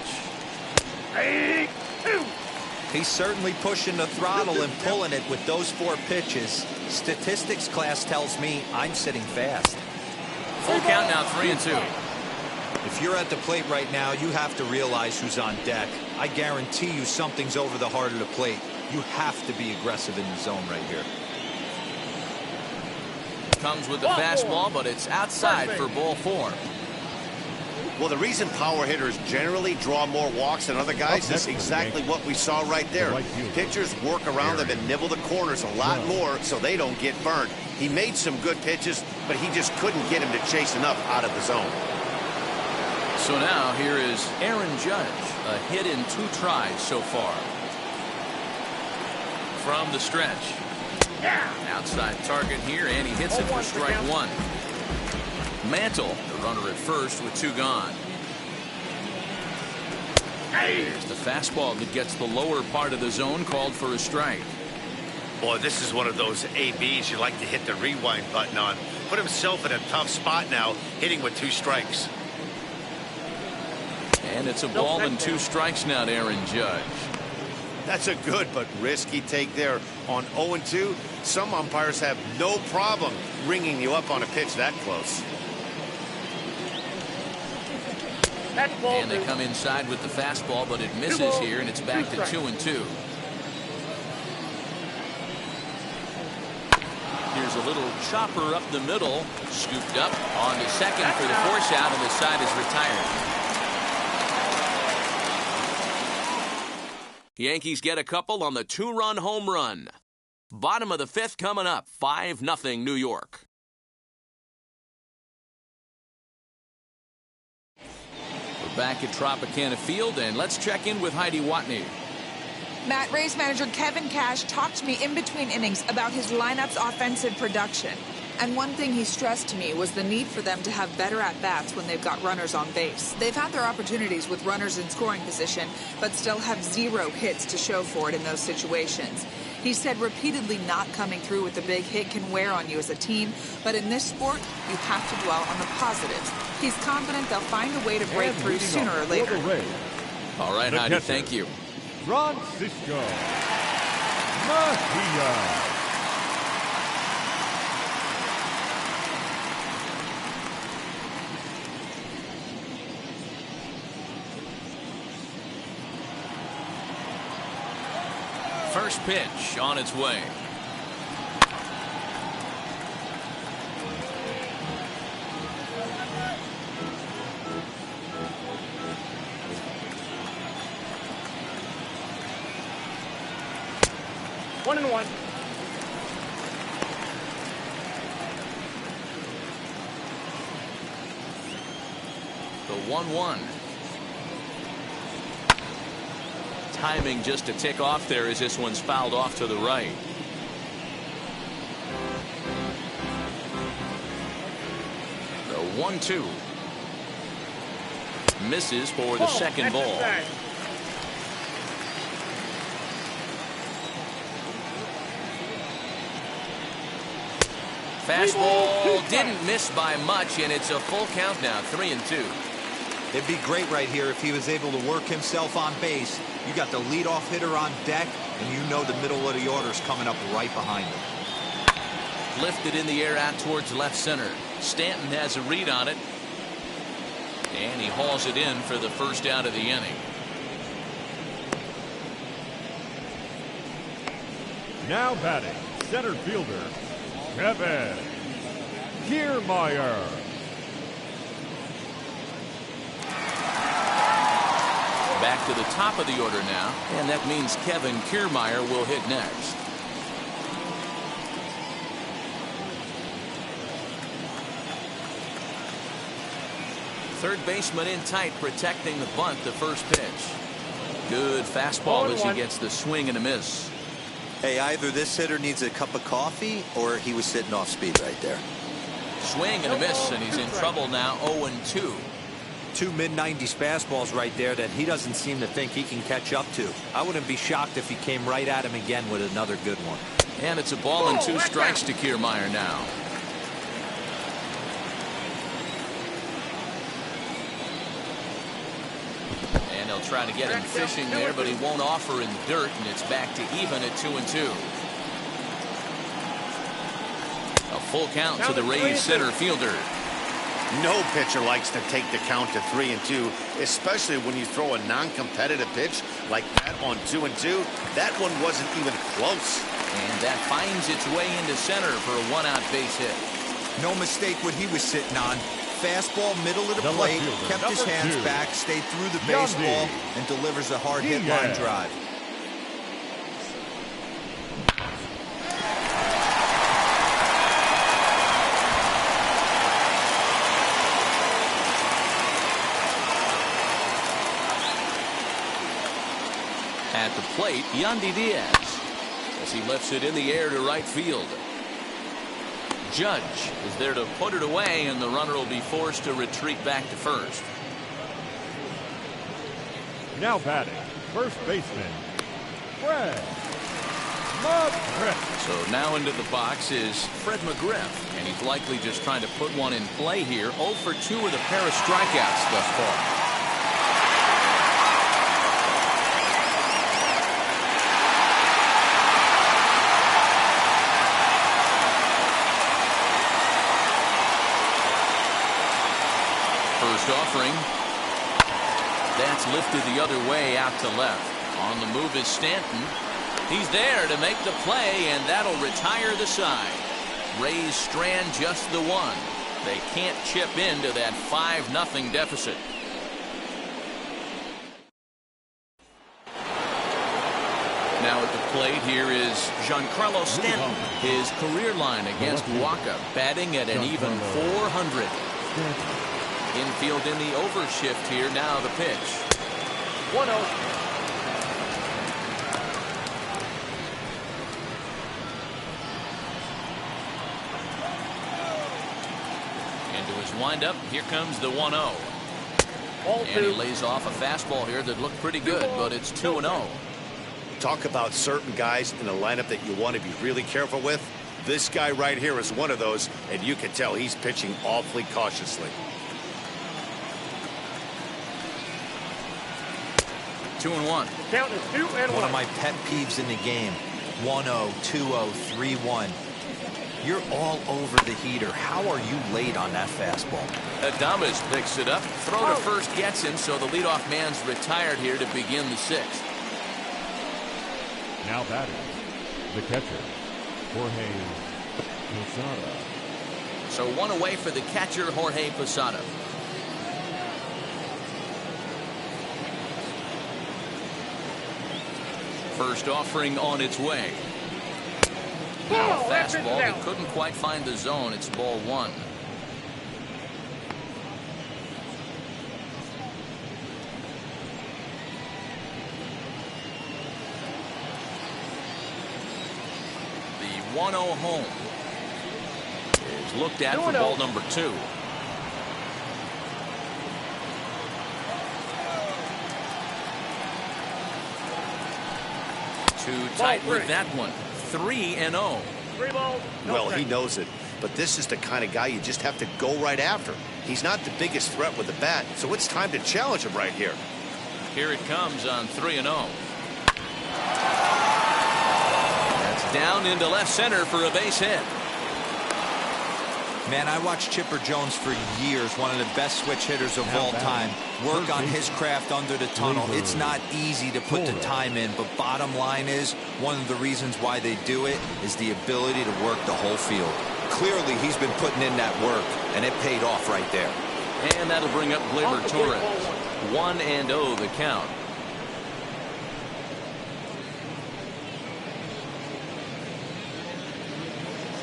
He's certainly pushing the throttle and pulling it with those 4 pitches. Statistics class tells me I'm sitting fast. Full count now, 3-2. If you're at the plate right now, you have to realize who's on deck. I guarantee you something's over the heart of the plate. You have to be aggressive in the zone right here. Comes with the fastball, but it's outside for ball 4. Well, the reason power hitters generally draw more walks than other guys is exactly what we saw right there. Pitchers work around them and nibble the corners a lot more so they don't get burned. He made some good pitches, but he just couldn't get him to chase enough out of the zone. So now here is Aaron Judge, a hit in 2 tries so far. From the stretch. Outside target here, and he hits it for strike 1. Mantle, the runner at first with 2 gone. There's the fastball that gets the lower part of the zone, called for a strike. Boy, this is one of those ABs you like to hit the rewind button on. Put himself in a tough spot now, hitting with 2 strikes. And it's a ball and 2 strikes now to Aaron Judge. That's a good but risky take there. On 0-2, some umpires have no problem ringing you up on a pitch that close. And they come inside with the fastball, but it misses here, and it's back to 2-2. Here's a little chopper up the middle, scooped up on to second for the force out, and the side is retired. Yankees get a couple on the 2-run home run. Bottom of the 5th coming up, 5-0 New York. We're back at Tropicana Field, and let's check in with Heidi Watney. Matt, Rays manager Kevin Cash talked to me in between innings about his lineup's offensive production. And one thing he stressed to me was the need for them to have better at-bats when they've got runners on base. They've had their opportunities with runners in scoring position, but still have 0 hits to show for it in those situations. He said repeatedly not coming through with the big hit can wear on you as a team, but in this sport, you have to dwell on the positives. He's confident they'll find a way to break through sooner or later. All right, Heidi, thank you. Francisco Mejia. First pitch on its way. One and one. The 1-1. Timing just to tick off there as this one's fouled off to the right. The 1-2. Misses for the second ball. Fastball didn't miss by much, and it's a full count now, 3-2. It'd be great right here if he was able to work himself on base. You got the leadoff hitter on deck, and you know the middle of the order's coming up right behind him. Lifted in the air out towards left center. Stanton has a read on it, and he hauls it in for the first out of the inning. Now batting, center fielder, Kevin Keermeyer. Back to the top of the order now, and that means Kevin Keermeyer will hit next. Third baseman in tight, protecting the bunt, the first pitch. Good fastball as he gets the swing and a miss. Hey, either this hitter needs a cup of coffee or he was sitting off speed right there. Swing and a miss, and he's in trouble now, 0-2. 2 mid-90s fastballs right there that he doesn't seem to think he can catch up to. I wouldn't be shocked if he came right at him again with another good one. And it's a ball and 2 strikes to Keermeyer now. try to get him fishing there, but he won't offer in the dirt, and it's back to even at 2-2. A full count to the Rays center fielder. No pitcher likes to take the count to 3-2, especially when you throw a non-competitive pitch like that on 2-2. That one wasn't even close. And that finds its way into center for a one-out base hit. No mistake what he was sitting on. Fastball, middle of the plate, kept his hands back, stayed through the baseball, and delivers a hard hit line drive. At the plate, Yandy Diaz, as he lifts it in the air to right field. Judge is there to put it away, and the runner will be forced to retreat back to first. Now batting, first baseman, Fred McGriff. So now into the box is Fred McGriff, and he's likely just trying to put one in play here. 0 for 2 with a pair of strikeouts thus far. First offering. That's lifted the other way out to left. On the move is Stanton. He's there to make the play, and that'll retire the side. Rays strand just the one. They can't chip into that 5-0 deficit. Now at the plate, here is Giancarlo Stanton. His career line against Waka, batting at an even 400. Infield in the overshift here. Now the pitch. 1-0. Into his windup. Here comes the 1-0. And he lays off a fastball here that looked pretty good, but it's 2-0. Talk about certain guys in the lineup that you want to be really careful with. This guy right here is one of those, and you can tell he's pitching awfully cautiously. 2-1. Count is 2-1. One of my pet peeves in the game. 1-0, 2-0, 3-1. You're all over the heater. How are you late on that fastball? Adames picks it up. Throw to first gets him, so the leadoff man's retired here to begin the 6th. Now batting, the catcher, Jorge Posada. So one away for the catcher, Jorge Posada. First offering on its way. Now a fastball that couldn't quite find the zone. It's ball 1. The 1-0 home is looked at for ball number 2. Too tight with that one. 3-0. 3 balls. Well, he knows it, but this is the kind of guy you just have to go right after. He's not the biggest threat with the bat, so it's time to challenge him right here. Here it comes on 3-0. That's down into left center for a base hit. Man, I watched Chipper Jones for years, one of the best switch hitters of all time. Work on his craft under the tunnel. It's not easy to put the time in, but bottom line is, one of the reasons why they do it is the ability to work the whole field. Clearly, he's been putting in that work, and it paid off right there. And that'll bring up Glaber Torres. 1-0 the count.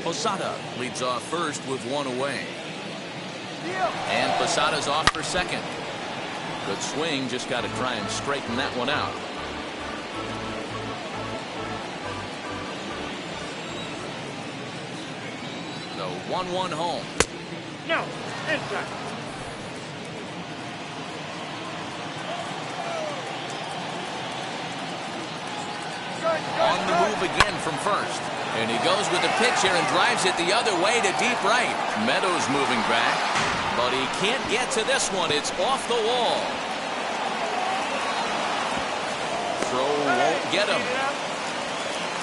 Posada leads off first with 1 away. And Posada's off for second. Good swing, just got to try and straighten that one out. The 1-1 home. No, inside. On the move again from first. And he goes with the pitch here and drives it the other way to deep right. Meadows moving back, but he can't get to this one. It's off the wall. get him.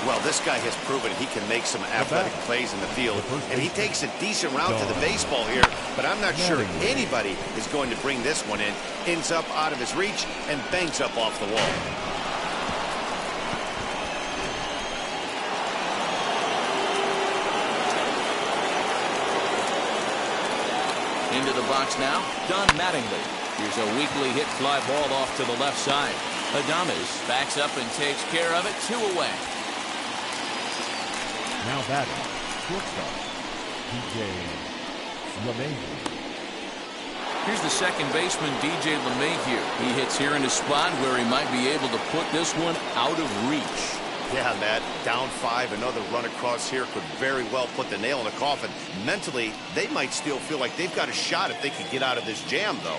Well, this guy has proven he can make some athletic plays in the field, and he takes a decent route to the baseball here, but I'm not sure anybody is going to bring this one in. Ends up out of his reach and bangs up off the wall. Into the box now, Don Mattingly. Here's a weakly hit fly ball off to the left side. Adames backs up and takes care of it, 2 away. Now batting, shortstop, DJ LeMahieu. Here's the second baseman, DJ LeMahieu. He hits here in a spot where he might be able to put this one out of reach. Yeah, Matt, down 5, another run across here could very well put the nail in the coffin. Mentally, they might still feel like they've got a shot if they can get out of this jam, though.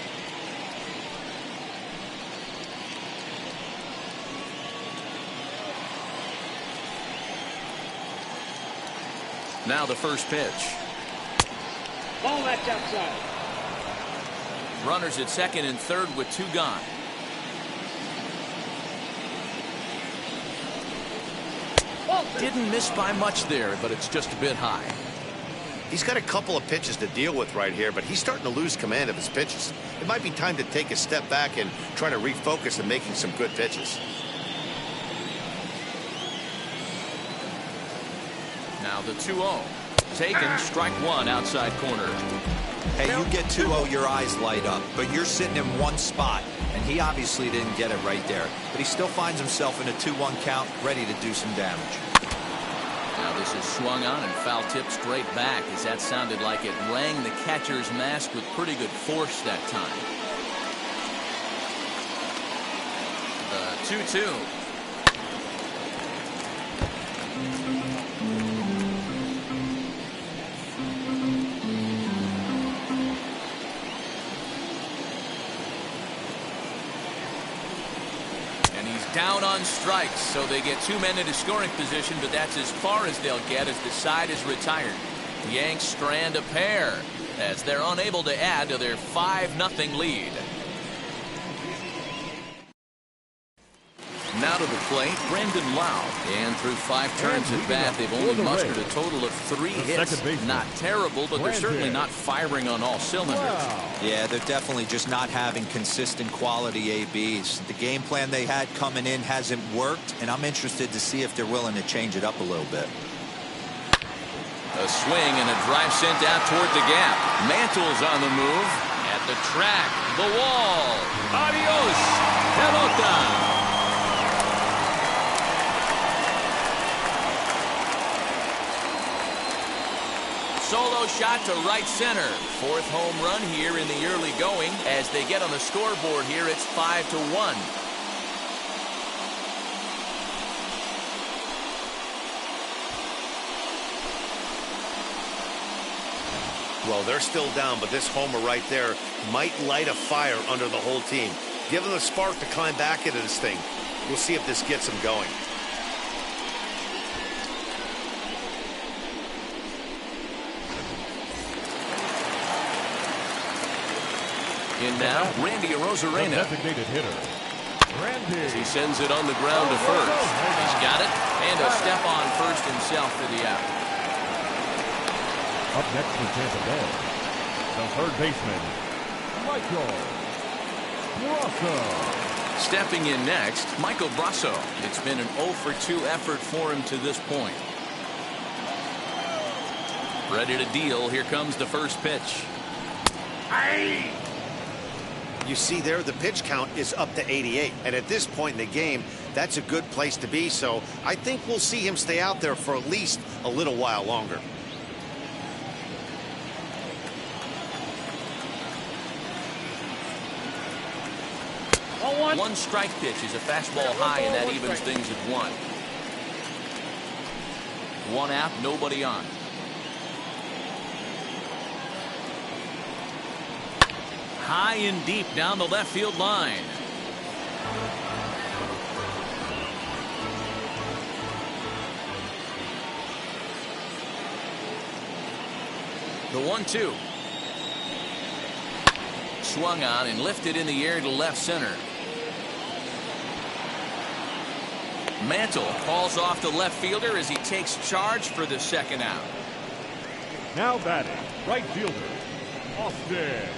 Now the first pitch. Ball that's outside. Runners at second and third with 2 gone. Didn't miss by much there, but it's just a bit high. He's got a couple of pitches to deal with right here, but he's starting to lose command of his pitches. It might be time to take a step back and try to refocus on making some good pitches. Now the 2-0. Taken, strike 1 outside corner. Hey, you get 2-0, your eyes light up, but you're sitting in one spot, and he obviously didn't get it right there. But he still finds himself in a 2-1 count, ready to do some damage. Now this is swung on and foul tip straight back, as that sounded like it rang the catcher's mask with pretty good force that time. The 2-2. Down on strikes, so they get 2 men into scoring position, but that's as far as they'll get as the side is retired. The Yanks strand a pair as they're unable to add to their 5-0 lead. Now to the plate, Brandon Lau. And through 5 turns at bat, they've only mustered a total of 3 hits. Not terrible, but they're certainly not firing on all cylinders. Yeah, they're definitely just not having consistent quality ABs. The game plan they had coming in hasn't worked, and I'm interested to see if they're willing to change it up a little bit. A swing and a drive sent out toward the gap. Mantle's on the move. At the track, the wall. Adios, pelota. Solo shot to right center. 4th home run here in the early going. As they get on the scoreboard here, it's 5-1. Well, they're still down, but this homer right there might light a fire under the whole team. Give them a spark to climb back into this thing. We'll see if this gets them going. In now, Randy Arozarena. Designated hitter, Randy. As he sends it on the ground to first. He's got it, and a step on first himself for the out. Up next for Tampa Bay, the third baseman, Michael Brasso. Stepping in next, Michael Brasso. It's been an 0-for-2 effort for him to this point. Ready to deal. Here comes the first pitch. Aye. You see there, the pitch count is up to 88. And at this point in the game, that's a good place to be. So I think we'll see him stay out there for at least a little while longer. One strike pitch is a fastball high, and that evens things at 1. 1 out, nobody on. High and deep down the left field line. The 1-2. Swung on and lifted in the air to left center. Mantle calls off the left fielder as he takes charge for the second out. Now batting, right fielder, Austin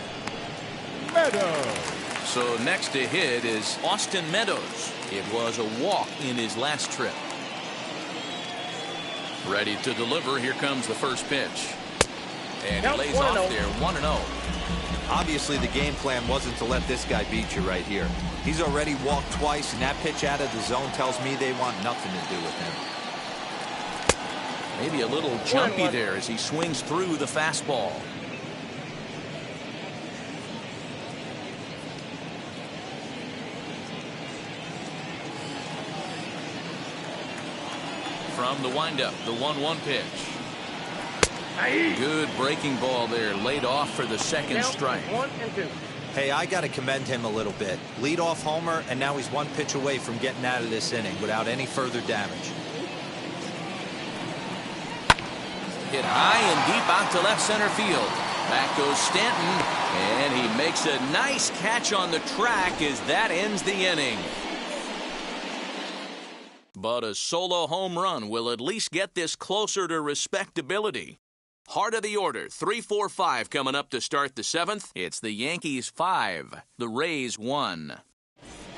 Meadows. So next to hit is Austin Meadows. It was a walk in his last trip. Ready to deliver. Here comes the first pitch. And he lays off there, 1-0. Obviously, the game plan wasn't to let this guy beat you right here. He's already walked twice, and that pitch out of the zone tells me they want nothing to do with him. Maybe a little jumpy there as he swings through the fastball. From the windup, the 1-1 pitch. Good breaking ball there, laid off for the second strike. 1 and 2. Hey, I got to commend him a little bit. Leadoff homer, and now he's one pitch away from getting out of this inning without any further damage. Hit high and deep out to left center field. Back goes Stanton, and he makes a nice catch on the track as that ends the inning. But a solo home run will at least get this closer to respectability. Heart of the order, 3-4-5 coming up to start the 7th. It's the Yankees 5, the Rays 1.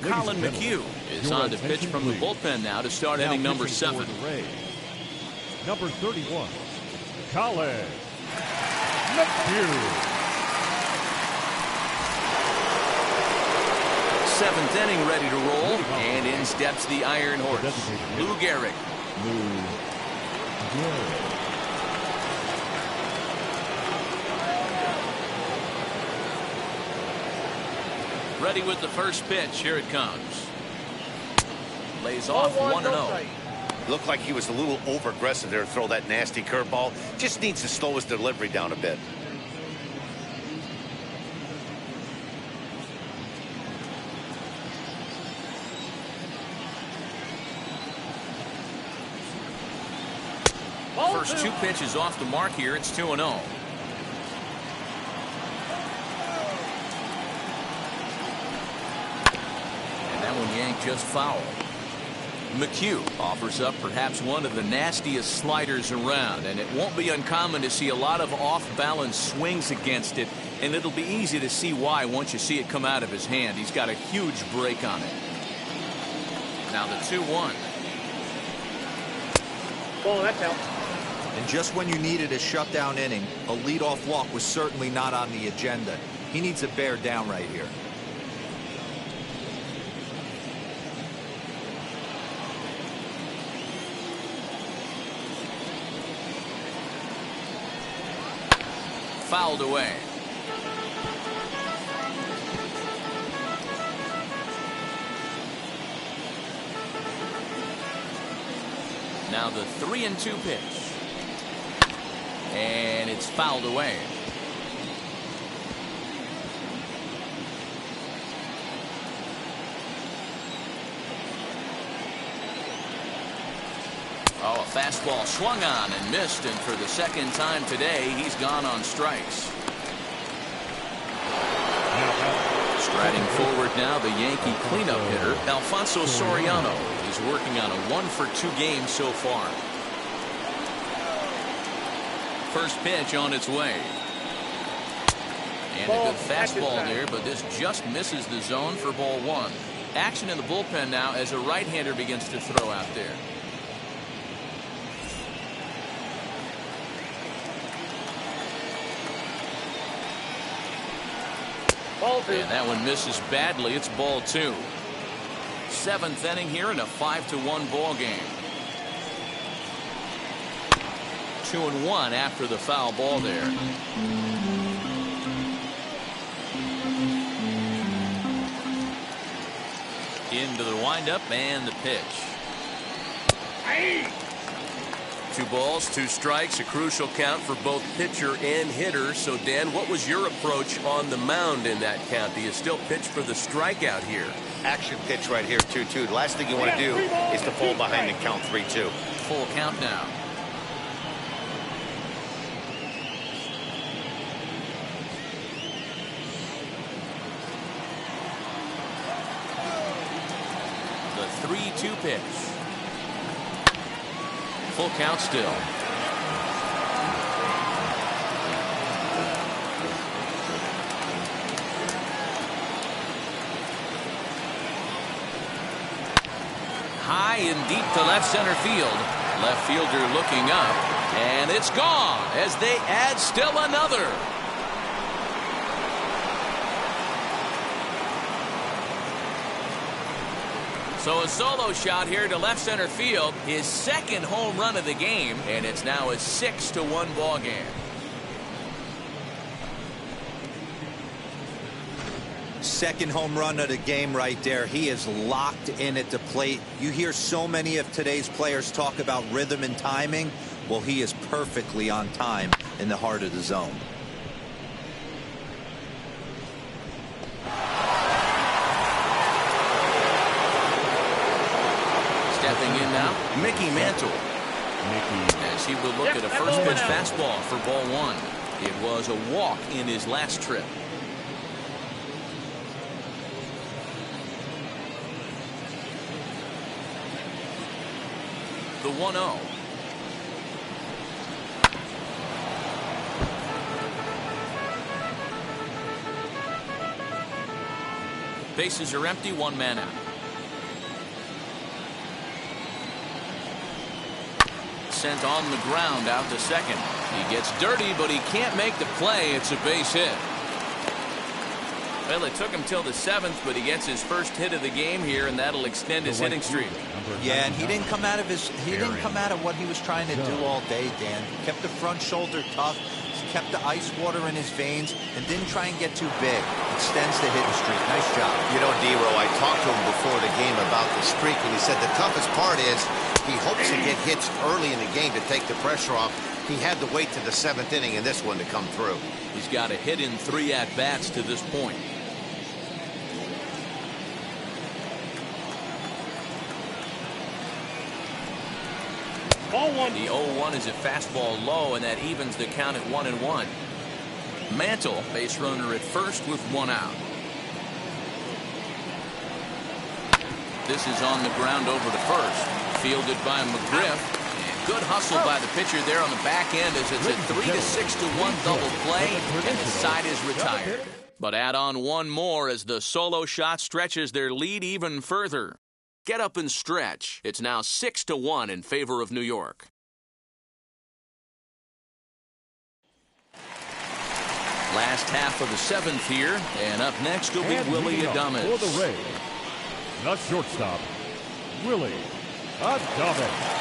Colin McHugh is on to pitch from the bullpen now to start inning number 7. Number 31, Colin McHugh. 7th inning ready to roll, and in steps the Iron Horse, Lou Gehrig. Ready with the first pitch. Here it comes. Lays off 1-0. Looked like he was a little over-aggressive there to throw that nasty curveball. Just needs to slow his delivery down a bit. First 2 pitches off the mark here. It's 2-0. And that one yanked just foul. McHugh offers up perhaps one of the nastiest sliders around, and it won't be uncommon to see a lot of off-balance swings against it, and it'll be easy to see why once you see it come out of his hand. He's got a huge break on it. Now the 2-1. Oh, that's out. And just when you needed a shutdown inning, a leadoff walk was certainly not on the agenda. He needs to bear down right here. Fouled away. Now the 3-2 pitch. And it's fouled away. Oh, a fastball swung on and missed, and for the second time today, he's gone on strikes. Striding forward now, the Yankee cleanup hitter, Alfonso Soriano. He's working on a 1-for-2 game so far. First pitch on its way. And a good fastball there, but this just misses the zone for ball 1. Action in the bullpen now as a right-hander begins to throw out there. And that one misses badly. It's ball 2. 7th inning here in a 5-1 ball game. 2-1 after the foul ball there. Into the windup and the pitch. 2 balls, 2 strikes, a crucial count for both pitcher and hitter. So, Dan, what was your approach on the mound in that count? Do you still pitch for the strikeout here? Action pitch right here, 2-2. The last thing you want to do is to fall behind and count 3-2. Full count now. The 3-2 pitch. full count still. High and deep to left center field. Left fielder looking up, and it's gone as they add still another. So a solo shot here to left center field, his second home run of the game, and it's now a 6-1 ball game. Second home run of the game right there. He is locked in at the plate. You hear so many of today's players talk about rhythm and timing. Well, he is perfectly on time in the heart of the zone. Stepping in now, Mickey Mantle. As he will look at a first pitch fastball for ball one. It was a walk in his last trip. The 1-0. Bases are empty, one man out. Sent on the ground out to second. He gets dirty, but he can't make the play. It's a base hit. Well, it took him till the 7th, but he gets his first hit of the game here, and that'll extend his hitting streak. Yeah, and he didn't come out of what he was trying to do all day, Dan. He kept the front shoulder tough, kept the ice water in his veins, and didn't try and get too big. Extends the hitting streak. Nice job. You know, D-Row, I talked to him before the game about the streak, and he said the toughest part is he hopes to get hits early in the game to take the pressure off. He had to wait to the 7th inning in this one to come through. He's got a hit in 3 at-bats to this point. The 0-1 is a fastball low, and that evens the count at 1-1. Mantle, base runner at first with 1 out. This is on the ground over to first. Fielded by McGriff. And good hustle by the pitcher there on the back end as it's a 3-6-1 double play, and the side is retired. But add on one more as the solo shot stretches their lead even further. Get up and stretch. It's now 6-1 in favor of New York. Last half of the 7th here, and up next will be Willie Adames. For the Rays, the shortstop, Willie Adames.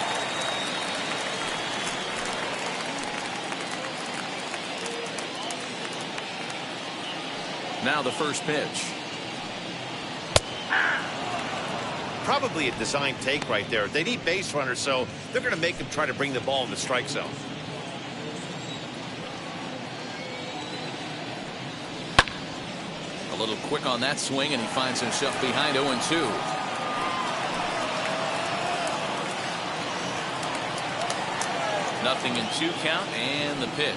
Now the first pitch. Probably a design take right there. They need base runners, so they're going to make him try to bring the ball in the strike zone. A little quick on that swing, and he finds himself behind 0-2. Nothing in 2 count, and the pitch.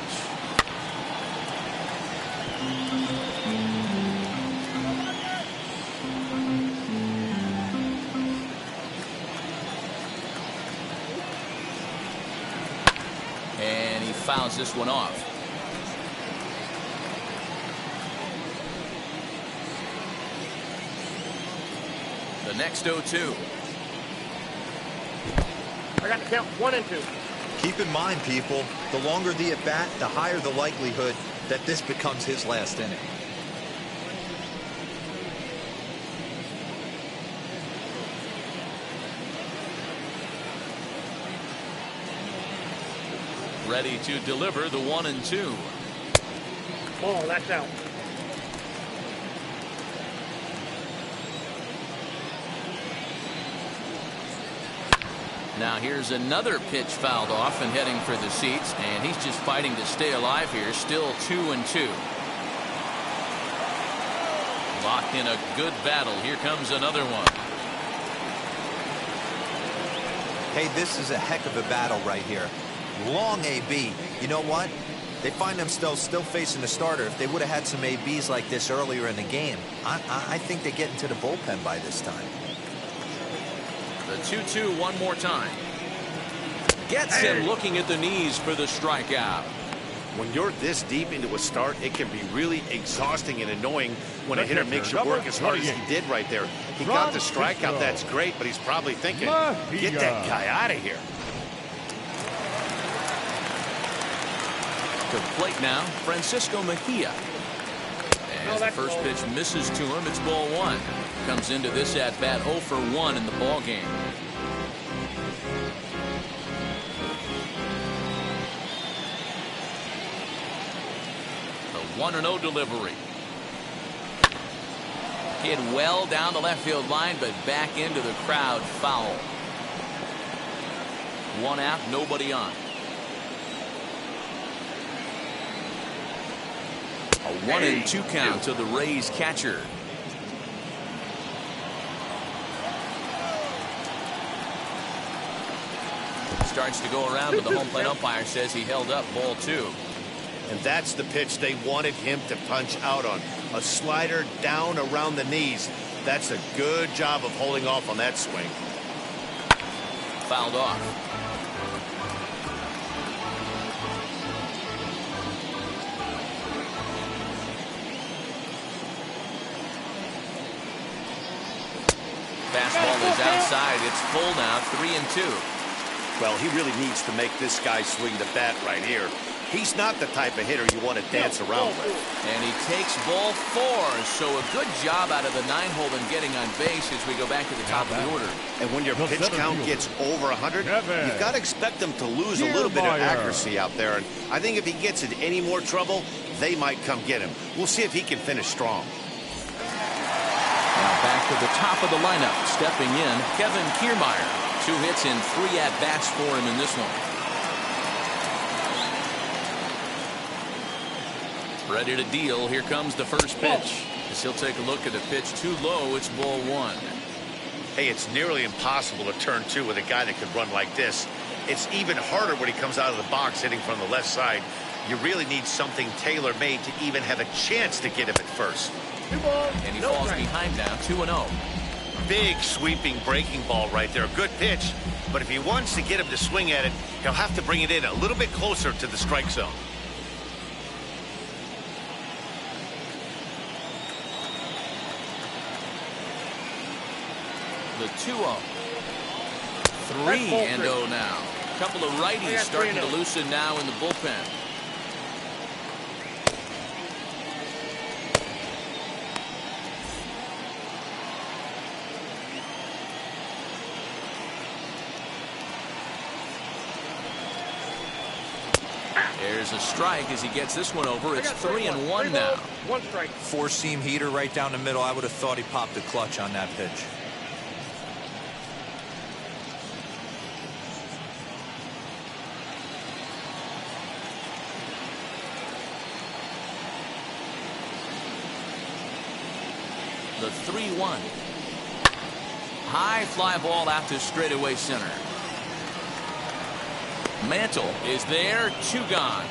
And he fouls this one off. The next 0-2. I got to count 1 and 2. Keep in mind, people, the longer the at-bat, the higher the likelihood that this becomes his last inning. Ready to deliver the 1-2. Ball, that's out. Now here's another pitch fouled off and heading for the seats, and he's just fighting to stay alive here. Still 2-2. Locked in a good battle. Here comes another one. Hey, this is a heck of a battle right here. Long AB. You know what? They find themselves still facing the starter. If they would have had some ABs like this earlier in the game, I think they get into the bullpen by this time. The 2-2 one more time. Gets him looking at the knees for the strikeout. When you're this deep into a start, it can be really exhausting and annoying when a hitter makes you work as hard as he did right there. He got the strikeout, that's great, but he's probably thinking, get that guy out of here. To the plate now, Francisco Mejia. As the first pitch misses to him, it's ball one. Comes into this at bat 0 for 1 in the ball game. The 1-0 delivery. Hit well down the left field line, but back into the crowd foul. 1 out, nobody on. A 1-2 count to the Rays catcher. Starts to go around, but the home plate umpire says he held up ball 2. And that's the pitch they wanted him to punch out on. A slider down around the knees. That's a good job of holding off on that swing. Fouled off. Fastball is outside. It's full now, 3-2. Well, he really needs to make this guy swing the bat right here. He's not the type of hitter you want to dance around with. And he takes ball 4. So a good job out of the 9-hole in getting on base as we go back to the top of the order. And when your pitch count gets over 100, you've got to expect them to lose a little bit of accuracy out there. And I think if he gets in any more trouble, they might come get him. We'll see if he can finish strong. Now back to the top of the lineup. Stepping in, Kevin Keermeyer. 2 hits and 3 at-bats for him in this one. Ready to deal. Here comes the first pitch. As he'll take a look at the pitch too low, it's ball 1. Hey, it's nearly impossible to turn 2 with a guy that can run like this. It's even harder when he comes out of the box hitting from the left side. You really need something tailor-made to even have a chance to get him at first. And he falls behind now, 2-0. Big sweeping breaking ball right there. Good pitch. But if he wants to get him to swing at it, he'll have to bring it in a little bit closer to the strike zone. The 2-0. 3-0 now. A couple of righties starting to loosen now in the bullpen. There's a strike as he gets this one over. It's 3-1 now. 1 strike. 4-seam heater right down the middle. I would have thought he popped a clutch on that pitch. The 3-1. High fly ball out to straightaway center. Mantle is there, 2 gone.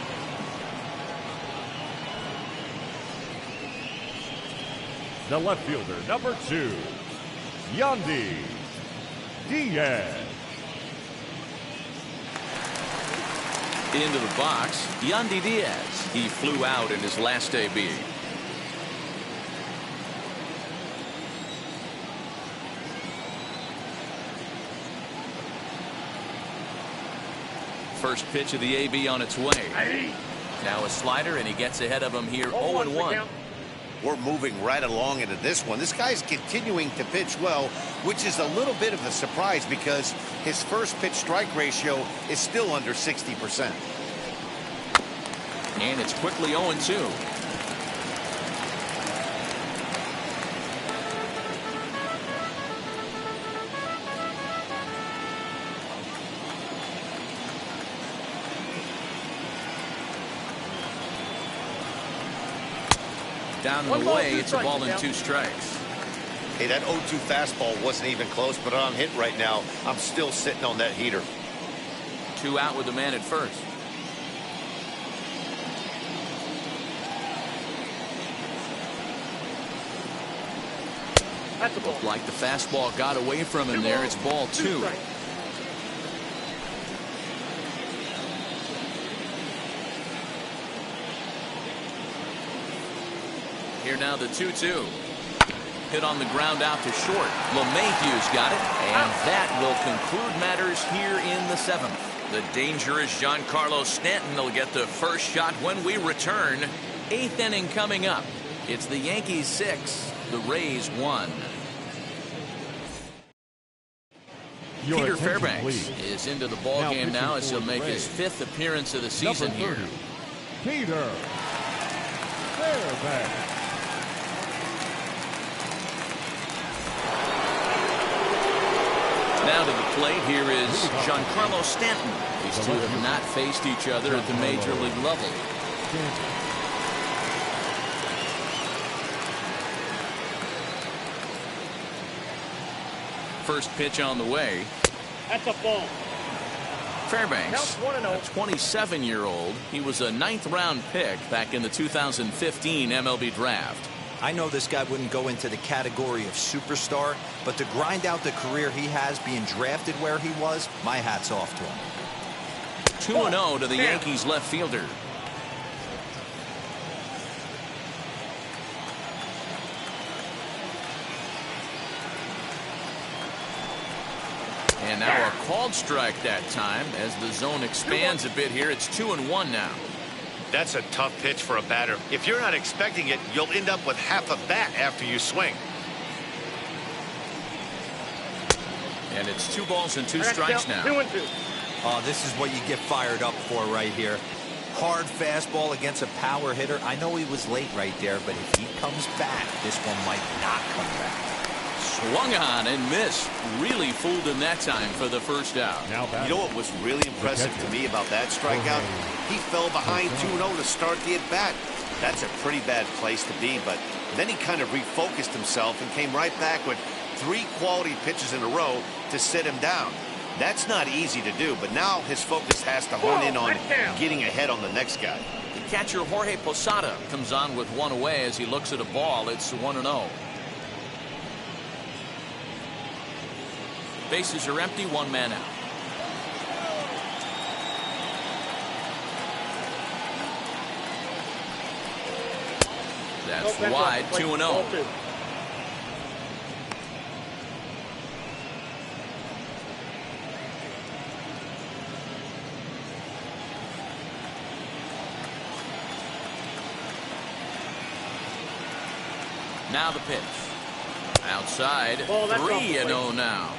The left fielder, number 2, Yandy Diaz. Into the box, Yandy Diaz. He flew out in his last AB. First pitch of the AB on its way. Now a slider, and he gets ahead of him here, 0-1. We're moving right along into this one. This guy's continuing to pitch well, which is a little bit of a surprise because his first pitch strike ratio is still under 60%. And it's quickly 0-2. Down and away, it's a ball and 2 strikes. Hey, that 0-2 fastball wasn't even close, but on hit right now, I'm still sitting on that heater. 2 out with the man at first. That's a ball. Looked like the fastball got away from him there. It's ball 2. Here now the 2-2. Hit on the ground out to short. LeMahieu's got it, and that will conclude matters here in the 7th. The dangerous Giancarlo Stanton will get the first shot when we return. 8th inning coming up. It's the Yankees 6, the Rays 1. Peter Fairbanks is into the ball game now as he'll make his 5th appearance of the season here. Peter Fairbanks. Now to the plate, here is Giancarlo Stanton. These two have not faced each other at the major league level. First pitch on the way. That's a ball. Fairbanks, a 27-year-old. He was a 9th-round pick back in the 2015 MLB draft. I know this guy wouldn't go into the category of superstar, but to grind out the career he has being drafted where he was, my hat's off to him. 2-0 to the Yankees left fielder. And now a called strike that time as the zone expands a bit here. It's 2-1 now. That's a tough pitch for a batter. If you're not expecting it, you'll end up with half a bat after you swing. And it's 2 balls and 2 strikes now. 2-2. Oh, this is what you get fired up for right here. Hard fastball against a power hitter. I know he was late right there, but if he comes back, this one might not come back. Swung on and missed. Really fooled him that time for the first out. You know what was really impressive to me about that strikeout? He fell behind 2-0 to start the at-bat. That's a pretty bad place to be, but then he kind of refocused himself and came right back with 3 quality pitches in a row to sit him down. That's not easy to do, but now his focus has to hone in on getting ahead on the next guy. The catcher Jorge Posada comes on with 1 away as he looks at a ball. It's 1-0. Bases are empty, 1 man out. That's wide, 2-0. Now the pitch. Outside, 3-0 now.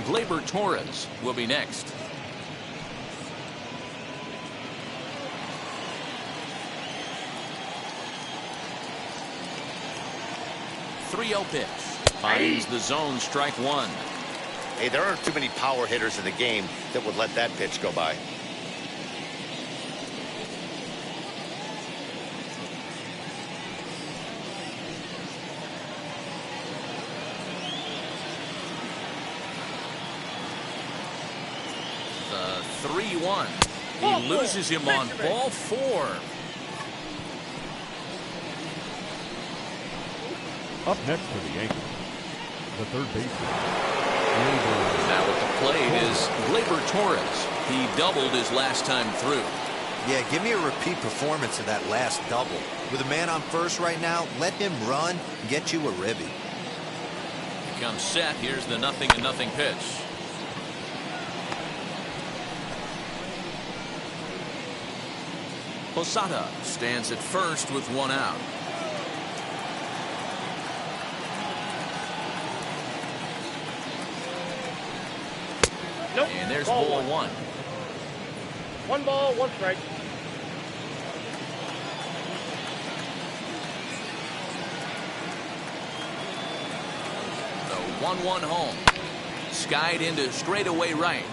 Glaber Torres will be next. .30 pitch. Finds the zone, strike 1. Hey, there aren't too many power hitters in the game that would let that pitch go by. The 3-1. He loses him on ball 4. Up next for the Yankees, the third baseman. Now at the plate is Glaber Torres. He doubled his last time through. Yeah, give me a repeat performance of that last double. With a man on first right now, let him run and get you a ribby. He comes set. Here's the 0-0 pitch. Posada stands at first with 1 out. Nope. And there's ball 1. 1 ball, 1 strike. The 1-1 home. Skied into straightaway right.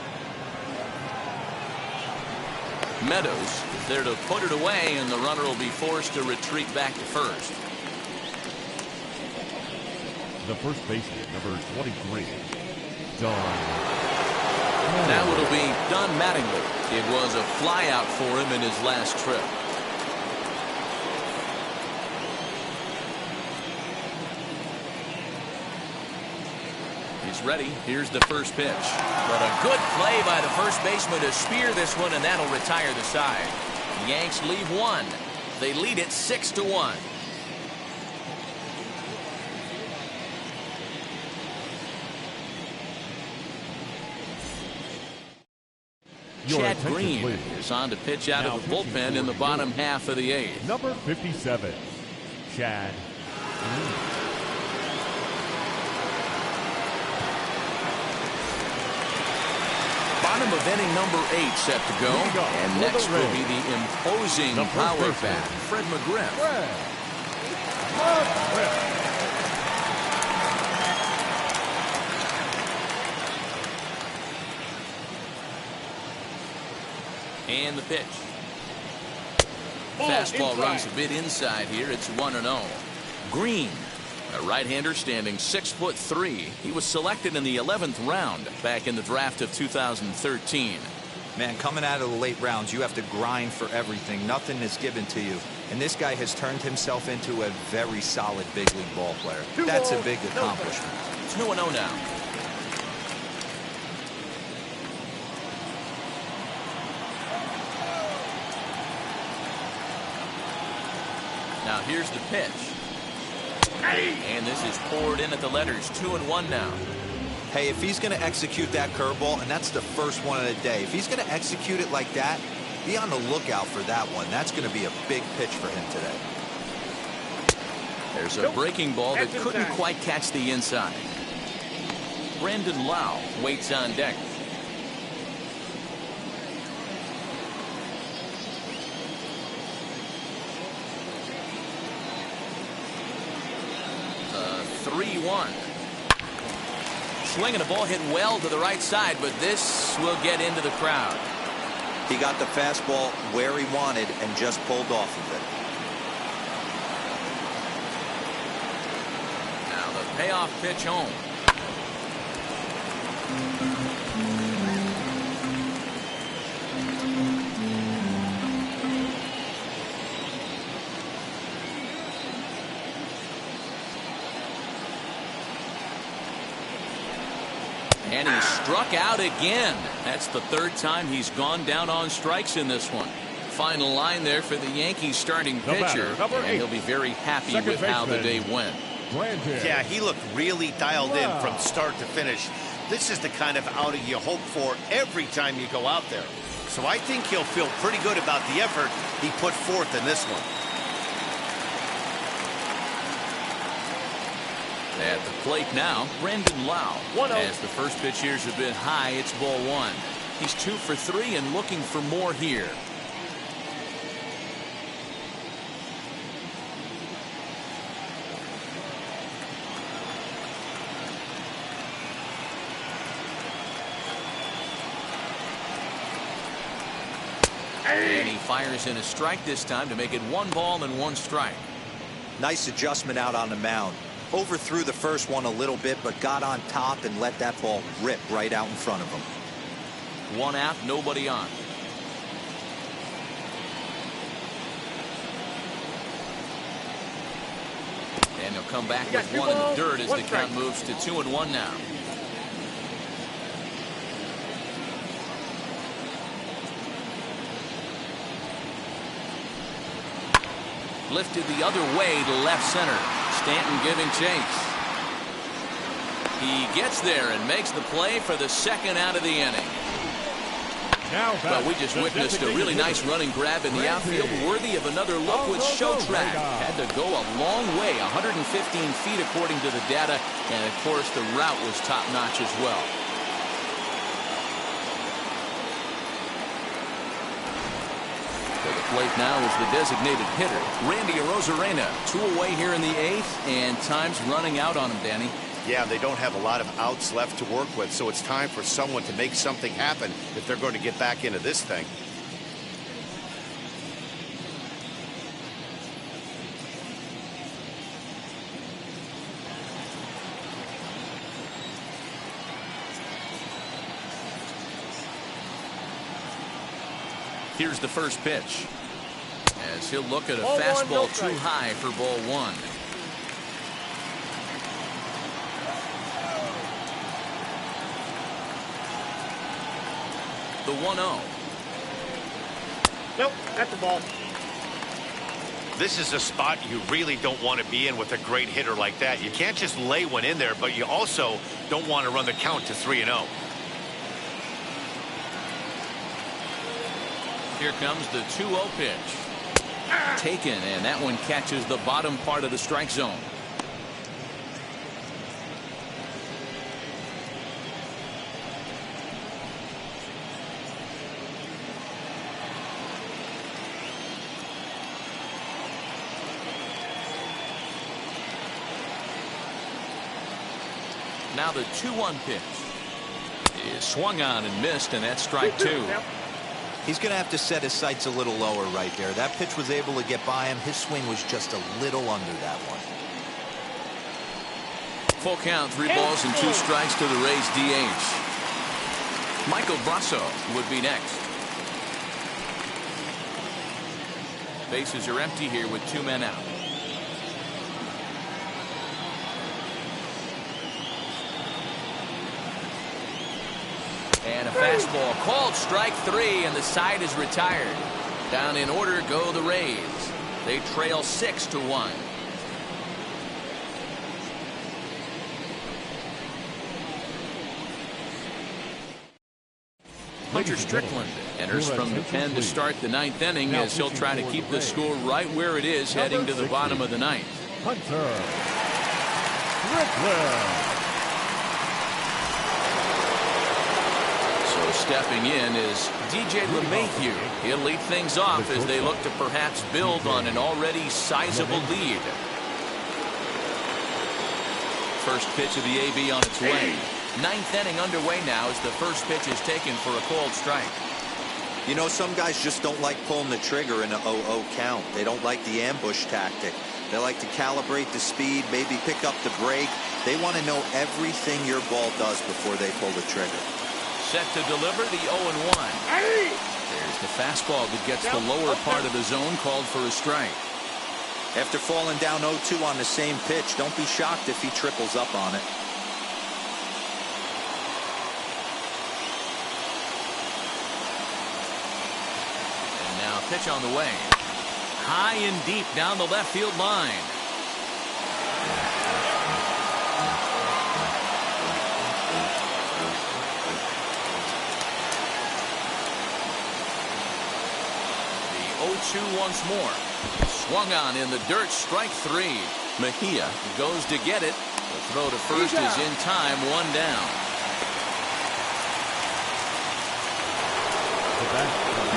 Meadows is there to put it away, and the runner will be forced to retreat back to first. The first baseman, number 23, Don. Now it'll be Don Mattingly. It was a flyout for him in his last trip. He's ready. Here's the first pitch. But a good play by the first baseman to spear this one, and that'll retire the side. The Yanks leave 1. They lead it 6-1. Chad Green is on to pitch out of the bullpen in the bottom half of the 8th. Number 57, Chad Green. Bottom of inning number 8 set to go. And next will be the imposing power bat, Fred McGriff. And the pitch. Fastball runs a bit inside here. It's 1-0. Green, a right-hander standing 6'3". He was selected in the 11th round back in the draft of 2013. Man, coming out of the late rounds, you have to grind for everything. Nothing is given to you. And this guy has turned himself into a very solid big league ball player. That's a big accomplishment. 2-0 now. Now here's the pitch. And this is poured in at the letters. 2-1 now. Hey, if he's going to execute that curveball, and that's the first one of the day, if he's going to execute it like that, be on the lookout for that one. That's going to be a big pitch for him today. There's a breaking ball that couldn't quite catch the inside. Brandon Lau waits on deck. The 3-1. Swinging a ball hit well to the right side, but this will get into the crowd. He got the fastball where he wanted and just pulled off of it. Now the payoff pitch home. And he struck out again. That's the 3rd time he's gone down on strikes in this one. Final line there for the Yankees starting pitcher. And he'll be very happy with how the day went. Yeah, he looked really dialed in from start to finish. This is the kind of outing you hope for every time you go out there. So I think he'll feel pretty good about the effort he put forth in this one. At the plate now, Brandon Lau. As the first pitch here's a bit high, it's ball 1. He's 2 for 3 and looking for more here. And he fires in a strike this time to make it 1 ball and 1 strike. Nice adjustment out on the mound. Overthrew the first one a little bit, but got on top and let that ball rip right out in front of him. 1 out, nobody on. And he'll come back with 1 in the dirt as the count moves to 2-1 now. Lifted the other way to left center. Stanton giving chase. He gets there and makes the play for the 2nd out of the inning. But we just witnessed a really nice running grab in the outfield, worthy of another look with show track. Had to go a long way, 115 feet according to the data, and of course the route was top-notch as well. To the plate now is the designated hitter, Randy Arozarena. 2 away here in the 8th, and time's running out on him, Danny. Yeah, they don't have a lot of outs left to work with, so it's time for someone to make something happen if they're going to get back into this thing. Here's the first pitch. As he'll look at a fastball too high for ball 1. The 1-0. Nope, that's the ball. This is a spot you really don't want to be in with a great hitter like that. You can't just lay one in there, but you also don't want to run the count to 3-0. Here comes the 2-0 pitch. Taken, and that one catches the bottom part of the strike zone. Now the 2-1 pitch is swung on and missed, and that's strike 2. He's going to have to set his sights a little lower right there. That pitch was able to get by him. His swing was just a little under that one. Full count, 3 balls and 2 strikes to the Rays DH. Michael Brasso would be next. Bases are empty here with 2 men out. And a fastball called strike 3, and the side is retired. Down in order go the Rays. They trail 6-1. Hunter Strickland enters from the pen to start the 9th inning as he'll try to keep the score right where it is heading to the bottom of the 9th. Hunter Strickland. Stepping in is DJ LeMahieu. He'll lead things off as they look to perhaps build on an already sizable lead. First pitch of the AB on its way. 9th inning underway now as the first pitch is taken for a called strike. You know, some guys just don't like pulling the trigger in an 0-0 count. They don't like the ambush tactic. They like to calibrate the speed, maybe pick up the break. They want to know everything your ball does before they pull the trigger. Set to deliver the 0-1. There's the fastball that gets the lower part of the zone, called for a strike. After falling down 0-2 on the same pitch, don't be shocked if he triples up on it. And now a pitch on the way. High and deep down the left field line. Once more. Swung on in the dirt, strike 3. Mejia goes to get it. The throw to first is in time, 1 down.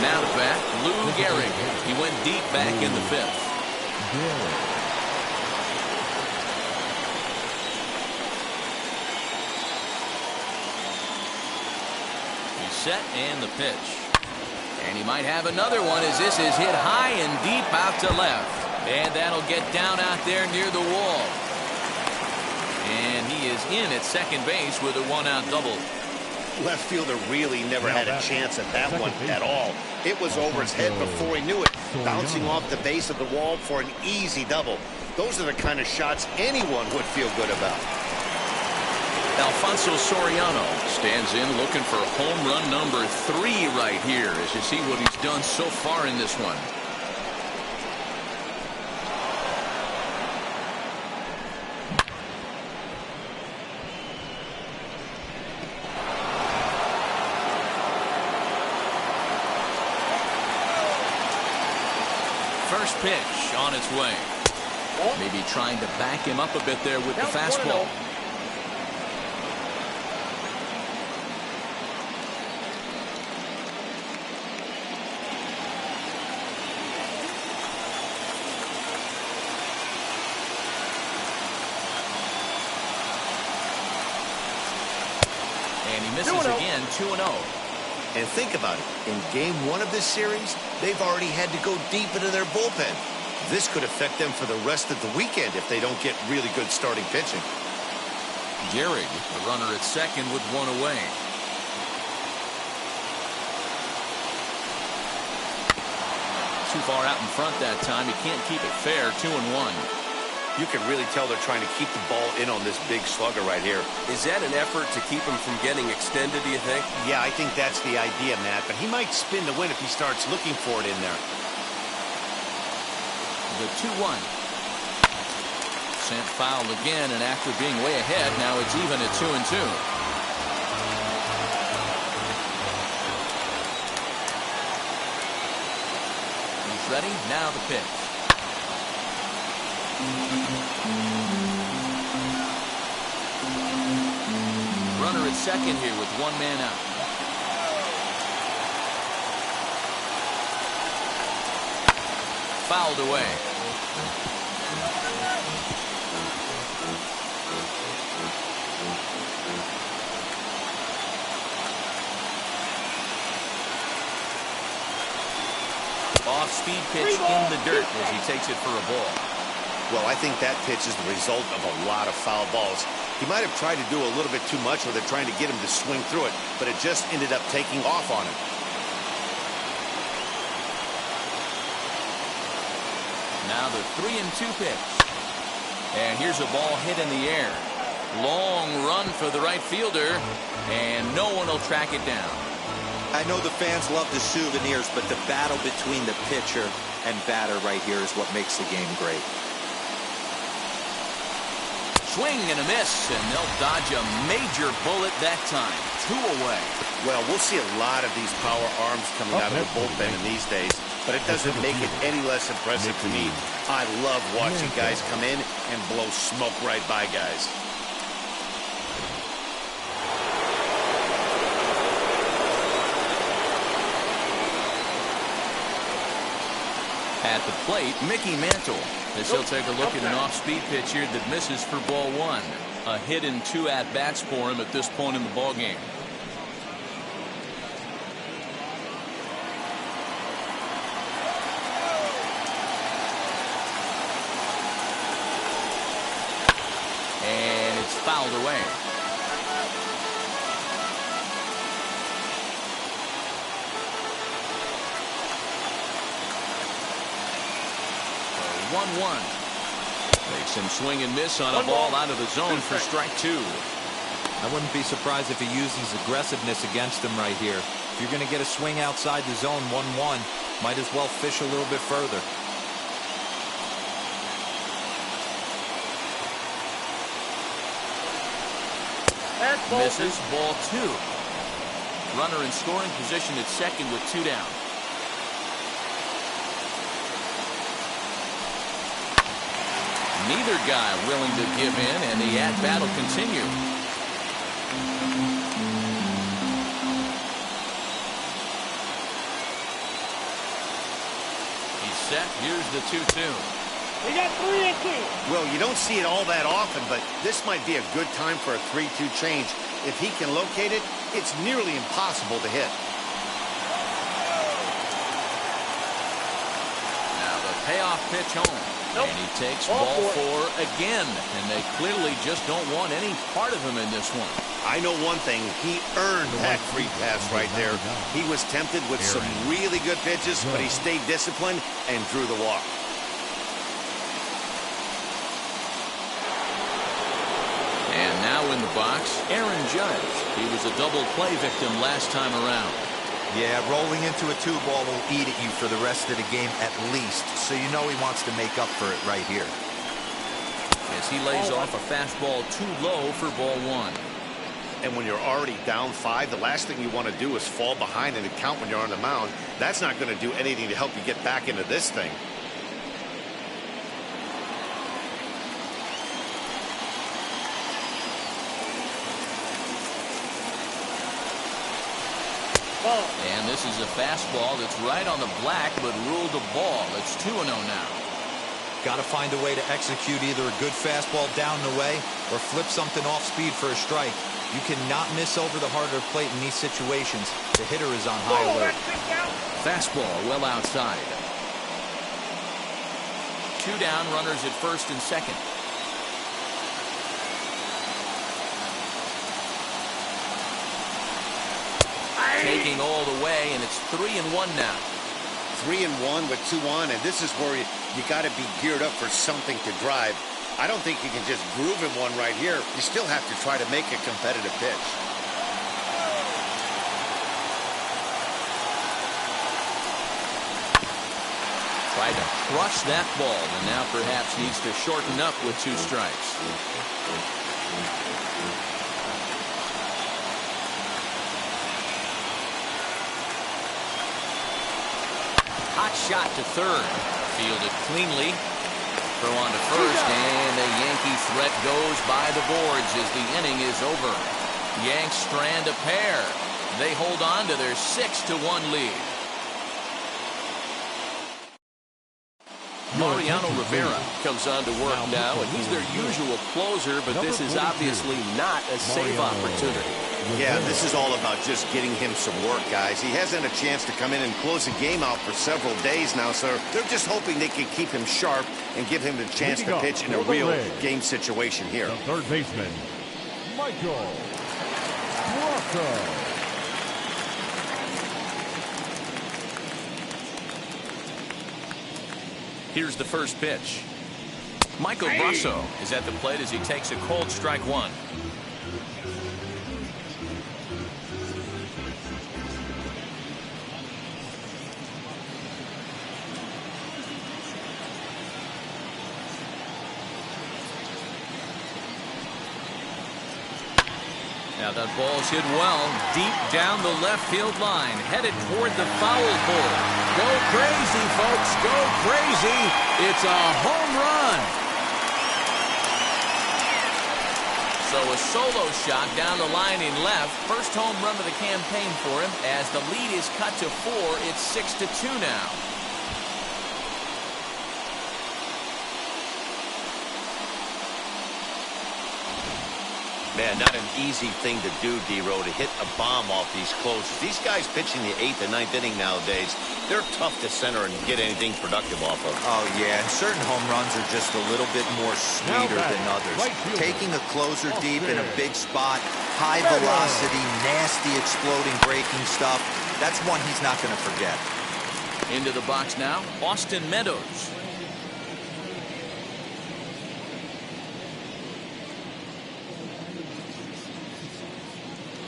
Now to bat, Lou Gehrig. He went deep back in the 5th. He's set and the pitch. And he might have another one as this is hit high and deep out to left. And that'll get down out there near the wall. And he is in at second base with a 1-out double. Left fielder really never had a chance at that one at all. It was over his head before he knew it, bouncing off the base of the wall for an easy double. Those are the kind of shots anyone would feel good about. Alfonso Soriano stands in looking for home run number 3 right here as you see what he's done so far in this one. First pitch on its way. Maybe trying to back him up a bit there with the fastball. And he misses again, 2-0. And think about it. In game 1 of this series, they've already had to go deep into their bullpen. This could affect them for the rest of the weekend if they don't get really good starting pitching. Gehrig, the runner at second with 1 away. Too far out in front that time. He can't keep it fair. 2-1. You can really tell they're trying to keep the ball in on this big slugger right here. Is that an effort to keep him from getting extended, do you think? Yeah, I think that's the idea, Matt. But he might spin the win if he starts looking for it in there. The 2-1. Sent foul again, and after being way ahead, now it's even at 2-2. Ready? Now the pitch. Runner at second here with one man out. Fouled away. Off-speed pitch in the dirt as he takes it for a ball. Well, I think that pitch is the result of a lot of foul balls. He might have tried to do a little bit too much with it, trying to get him to swing through it, but it just ended up taking off on him. Now the 3-2 pitch. And here's a ball hit in the air. Long run for the right fielder, and no one will track it down. I know the fans love the souvenirs, but the battle between the pitcher and batter right here is what makes the game great. Swing and a miss, and they'll dodge a major bullet that time. 2 away. Well, we'll see a lot of these power arms coming out of the bullpen in these days, but it doesn't make it any less impressive to me. I love watching guys come in and blow smoke right by guys. At the plate, Mickey Mantle, as he'll take a look at an off-speed pitch here that misses for ball 1. A hit and 2 at-bats for him at this point in the ballgame. And it's fouled away. So 1-1. Makes him swing and miss on a ball out of the zone for strike 2. I wouldn't be surprised if he uses aggressiveness against him right here. If you're going to get a swing outside the zone 1-1, might as well fish a little bit further. Misses, ball 2. Runner in scoring position at second with 2 down. Neither guy willing to give in, and the at-bat will continue. He's set. Here's the 2-2. We got 3-2. Well, you don't see it all that often, but this might be a good time for a 3-2 change. If he can locate it, it's nearly impossible to hit. Now the payoff pitch home. Nope. And he takes ball 4 again. And they clearly just don't want any part of him in this one. I know one thing. He earned that free pass right there. He was tempted with some really good pitches, but he stayed disciplined and drew the walk. And now in the box, Aaron Judge. He was a double play victim last time around. Yeah, rolling into a 2-ball will eat at you for the rest of the game at least, so you know he wants to make up for it right here. As he lays off a fastball too low for ball 1. And when you're already down 5, the last thing you want to do is fall behind in the count when you're on the mound. That's not going to do anything to help you get back into this thing. And this is a fastball that's right on the black, but ruled a ball. It's 2-0 now. Got to find a way to execute either a good fastball down the way or flip something off speed for a strike. You cannot miss over the harder plate in these situations. The hitter is on high alert. Fastball well outside. 2 down, runners at first and second. Taking all the way, and it's 3-1 now. 3-1 with 2 on, and this is where you got to be geared up for something to drive. I don't think you can just groove him one right here. You still have to try to make a competitive pitch. Tried to crush that ball, and now perhaps needs to shorten up with 2 strikes. hot shot to third. Fielded cleanly. Throw on to first, and the Yankee threat goes by the boards as the inning is over. Yanks strand a pair. They hold on to their 6-1 lead. Mariano Rivera comes on to work now, and he's their usual closer, but this is obviously not a save opportunity. Yeah, this is all about just getting him some work, guys. He hasn't a chance to come in and close the game out for several days now, so they're just hoping they can keep him sharp and give him the chance to pitch in a real game situation here. The third baseman, Michael Rocco. Here's the first pitch. Michael Brasso is at the plate as he takes a cold strike one. Now that ball's hit well, deep down the left field line, headed toward the foul pole. Go crazy, folks, go crazy. It's a home run. So a solo shot down the line in left. First home run of the campaign for him. As the lead is cut to 4, it's 6-2 now. Man, not an easy thing to do, D-Row, to hit a bomb off these closers. These guys pitching the 8th and 9th inning nowadays, they're tough to center and get anything productive off of. Oh, yeah, and certain home runs are just a little bit more sweeter than others. Taking a closer deep in a big spot, high velocity, nasty exploding breaking stuff, that's one he's not going to forget. Into the box now, Austin Meadows.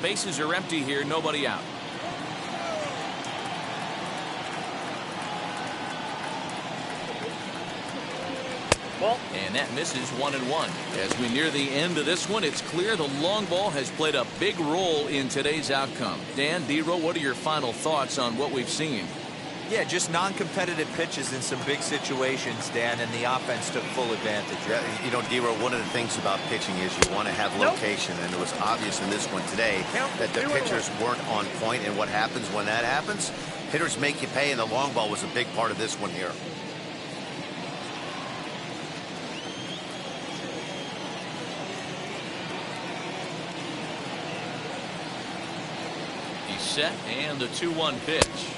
Bases are empty here, nobody out. And that misses 1-1. As we near the end of this one, it's clear the long ball has played a big role in today's outcome. Dan, D-Row, what are your final thoughts on what we've seen? Yeah, just non-competitive pitches in some big situations, Dan, and the offense took full advantage. Yeah, you know, D-Row, one of the things about pitching is you want to have location, and it was obvious in this one today that the pitchers weren't on point, and what happens when that happens? Hitters make you pay, and the long ball was a big part of this one here. He's set, and the 2-1 pitch.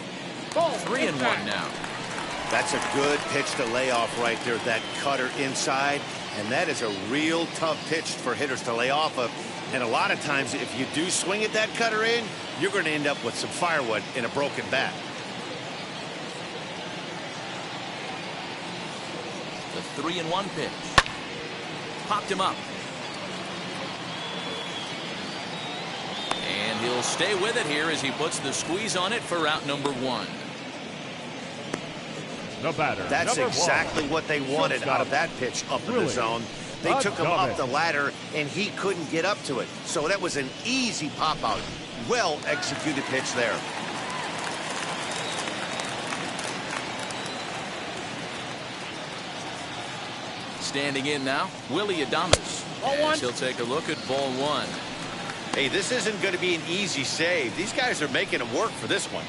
3-1 now. That's a good pitch to lay off right there, that cutter inside, and that is a real tough pitch for hitters to lay off of. And a lot of times, if you do swing at that cutter in, you're going to end up with some firewood in a broken bat. The 3-1 pitch. Popped him up. And he'll stay with it here as he puts the squeeze on it for out number 1. The batter. That's exactly what they wanted out of that pitch up in the zone. They took him up the ladder, and he couldn't get up to it. So that was an easy pop-out. Well-executed pitch there. Standing in now, Willie Adames. As he'll take a look at ball 1. Hey, this isn't going to be an easy save. These guys are making him work for this one.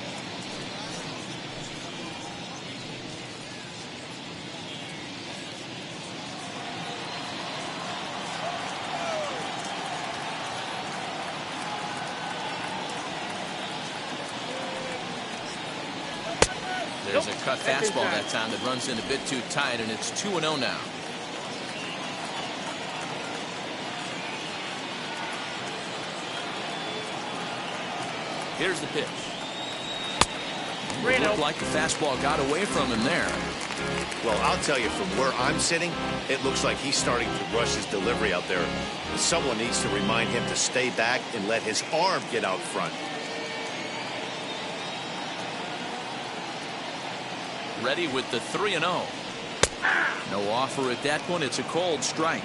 There's a cut fastball that time that runs in a bit too tight, and it's 2-0 now. Here's the pitch. It looked like the fastball got away from him there. Well, I'll tell you, from where I'm sitting, it looks like he's starting to rush his delivery out there. Someone needs to remind him to stay back and let his arm get out front. Ready with the 3-0. No offer at that one. It's a cold strike.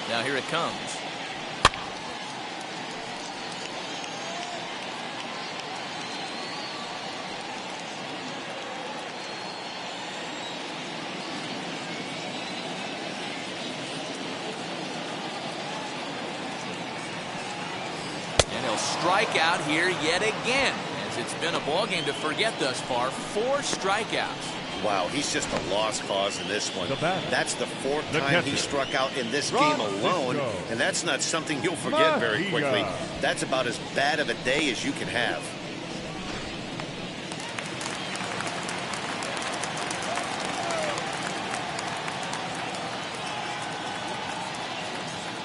Now here it comes. strikeout here yet again, as it's been a ball game to forget thus far. 4 strikeouts. Wow, he's just a lost cause in this one. That's the 4th time he struck out in this game alone, and that's not something you'll forget very quickly. That's about as bad of a day as you can have.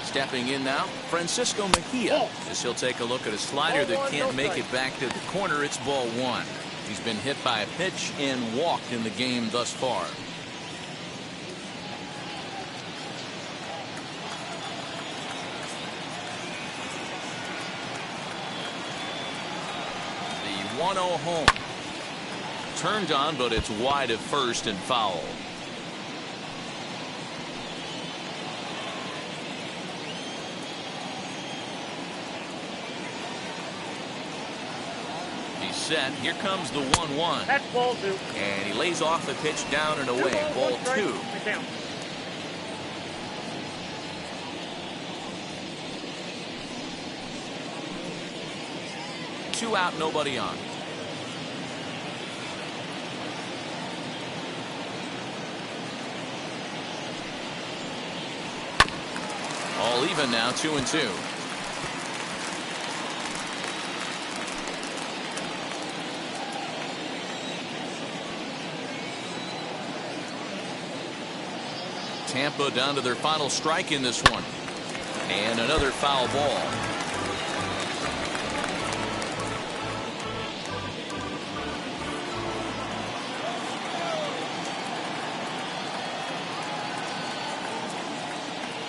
Stepping in now, Francisco Mejia, as he'll take a look at a slider that can't make it back to the corner. It's ball 1. He's been hit by a pitch and walked in the game thus far. The 1-0 home. Turned on, but it's wide of first and foul. Set. Here comes the 1-1. That's ball 2. And he lays off the pitch down and away. Ball 2. 2 out, nobody on. All even now, 2-2. Tampa down to their final strike in this one. And another foul ball.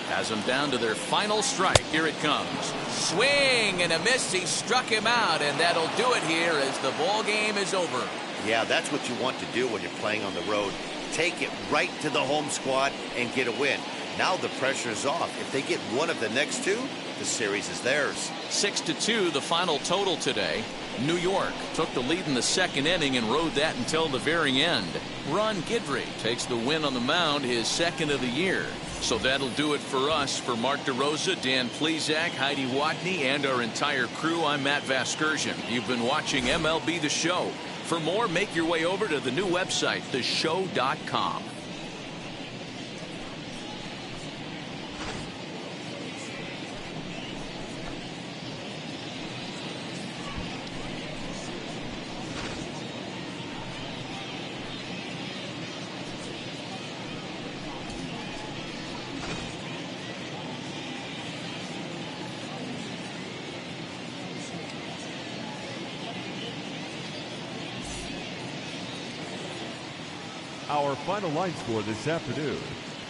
Has them down to their final strike. Here it comes. Swing and a miss. He struck him out, and that'll do it here as the ball game is over. Yeah, that's what you want to do when you're playing on the road. Take it right to the home squad and get a win. Now the pressure is off. If they get one of the next 2, the series is theirs. 6-2 the final total today. New York took the lead in the 2nd inning and rode that until the very end. Ron Guidry takes the win on the mound, his 2nd of the year. So that'll do it for us. For Mark DeRosa, Dan Plesac, Heidi Watney, and our entire crew, I'm Matt Vasgersian. You've been watching MLB The Show. For more, make your way over to the new website, theshow.com. Our final line score this afternoon.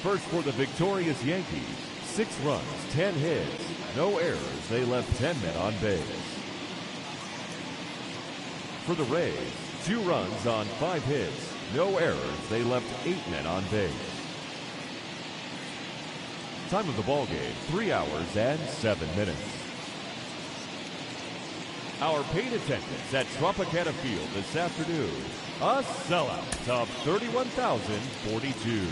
First for the victorious Yankees, 6 runs, 10 hits, no errors. They left 10 men on base. For the Rays, 2 runs on 5 hits, no errors. They left 8 men on base. Time of the ball game, 3 hours and 7 minutes. Our paid attendance at Tropicana Field this afternoon, a sellout of 31,042.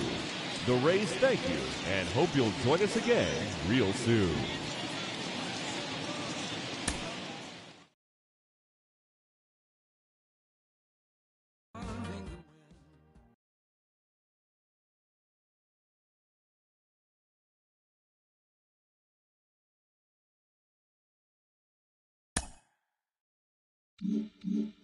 The Rays thank you and hope you'll join us again real soon. Mm-hmm.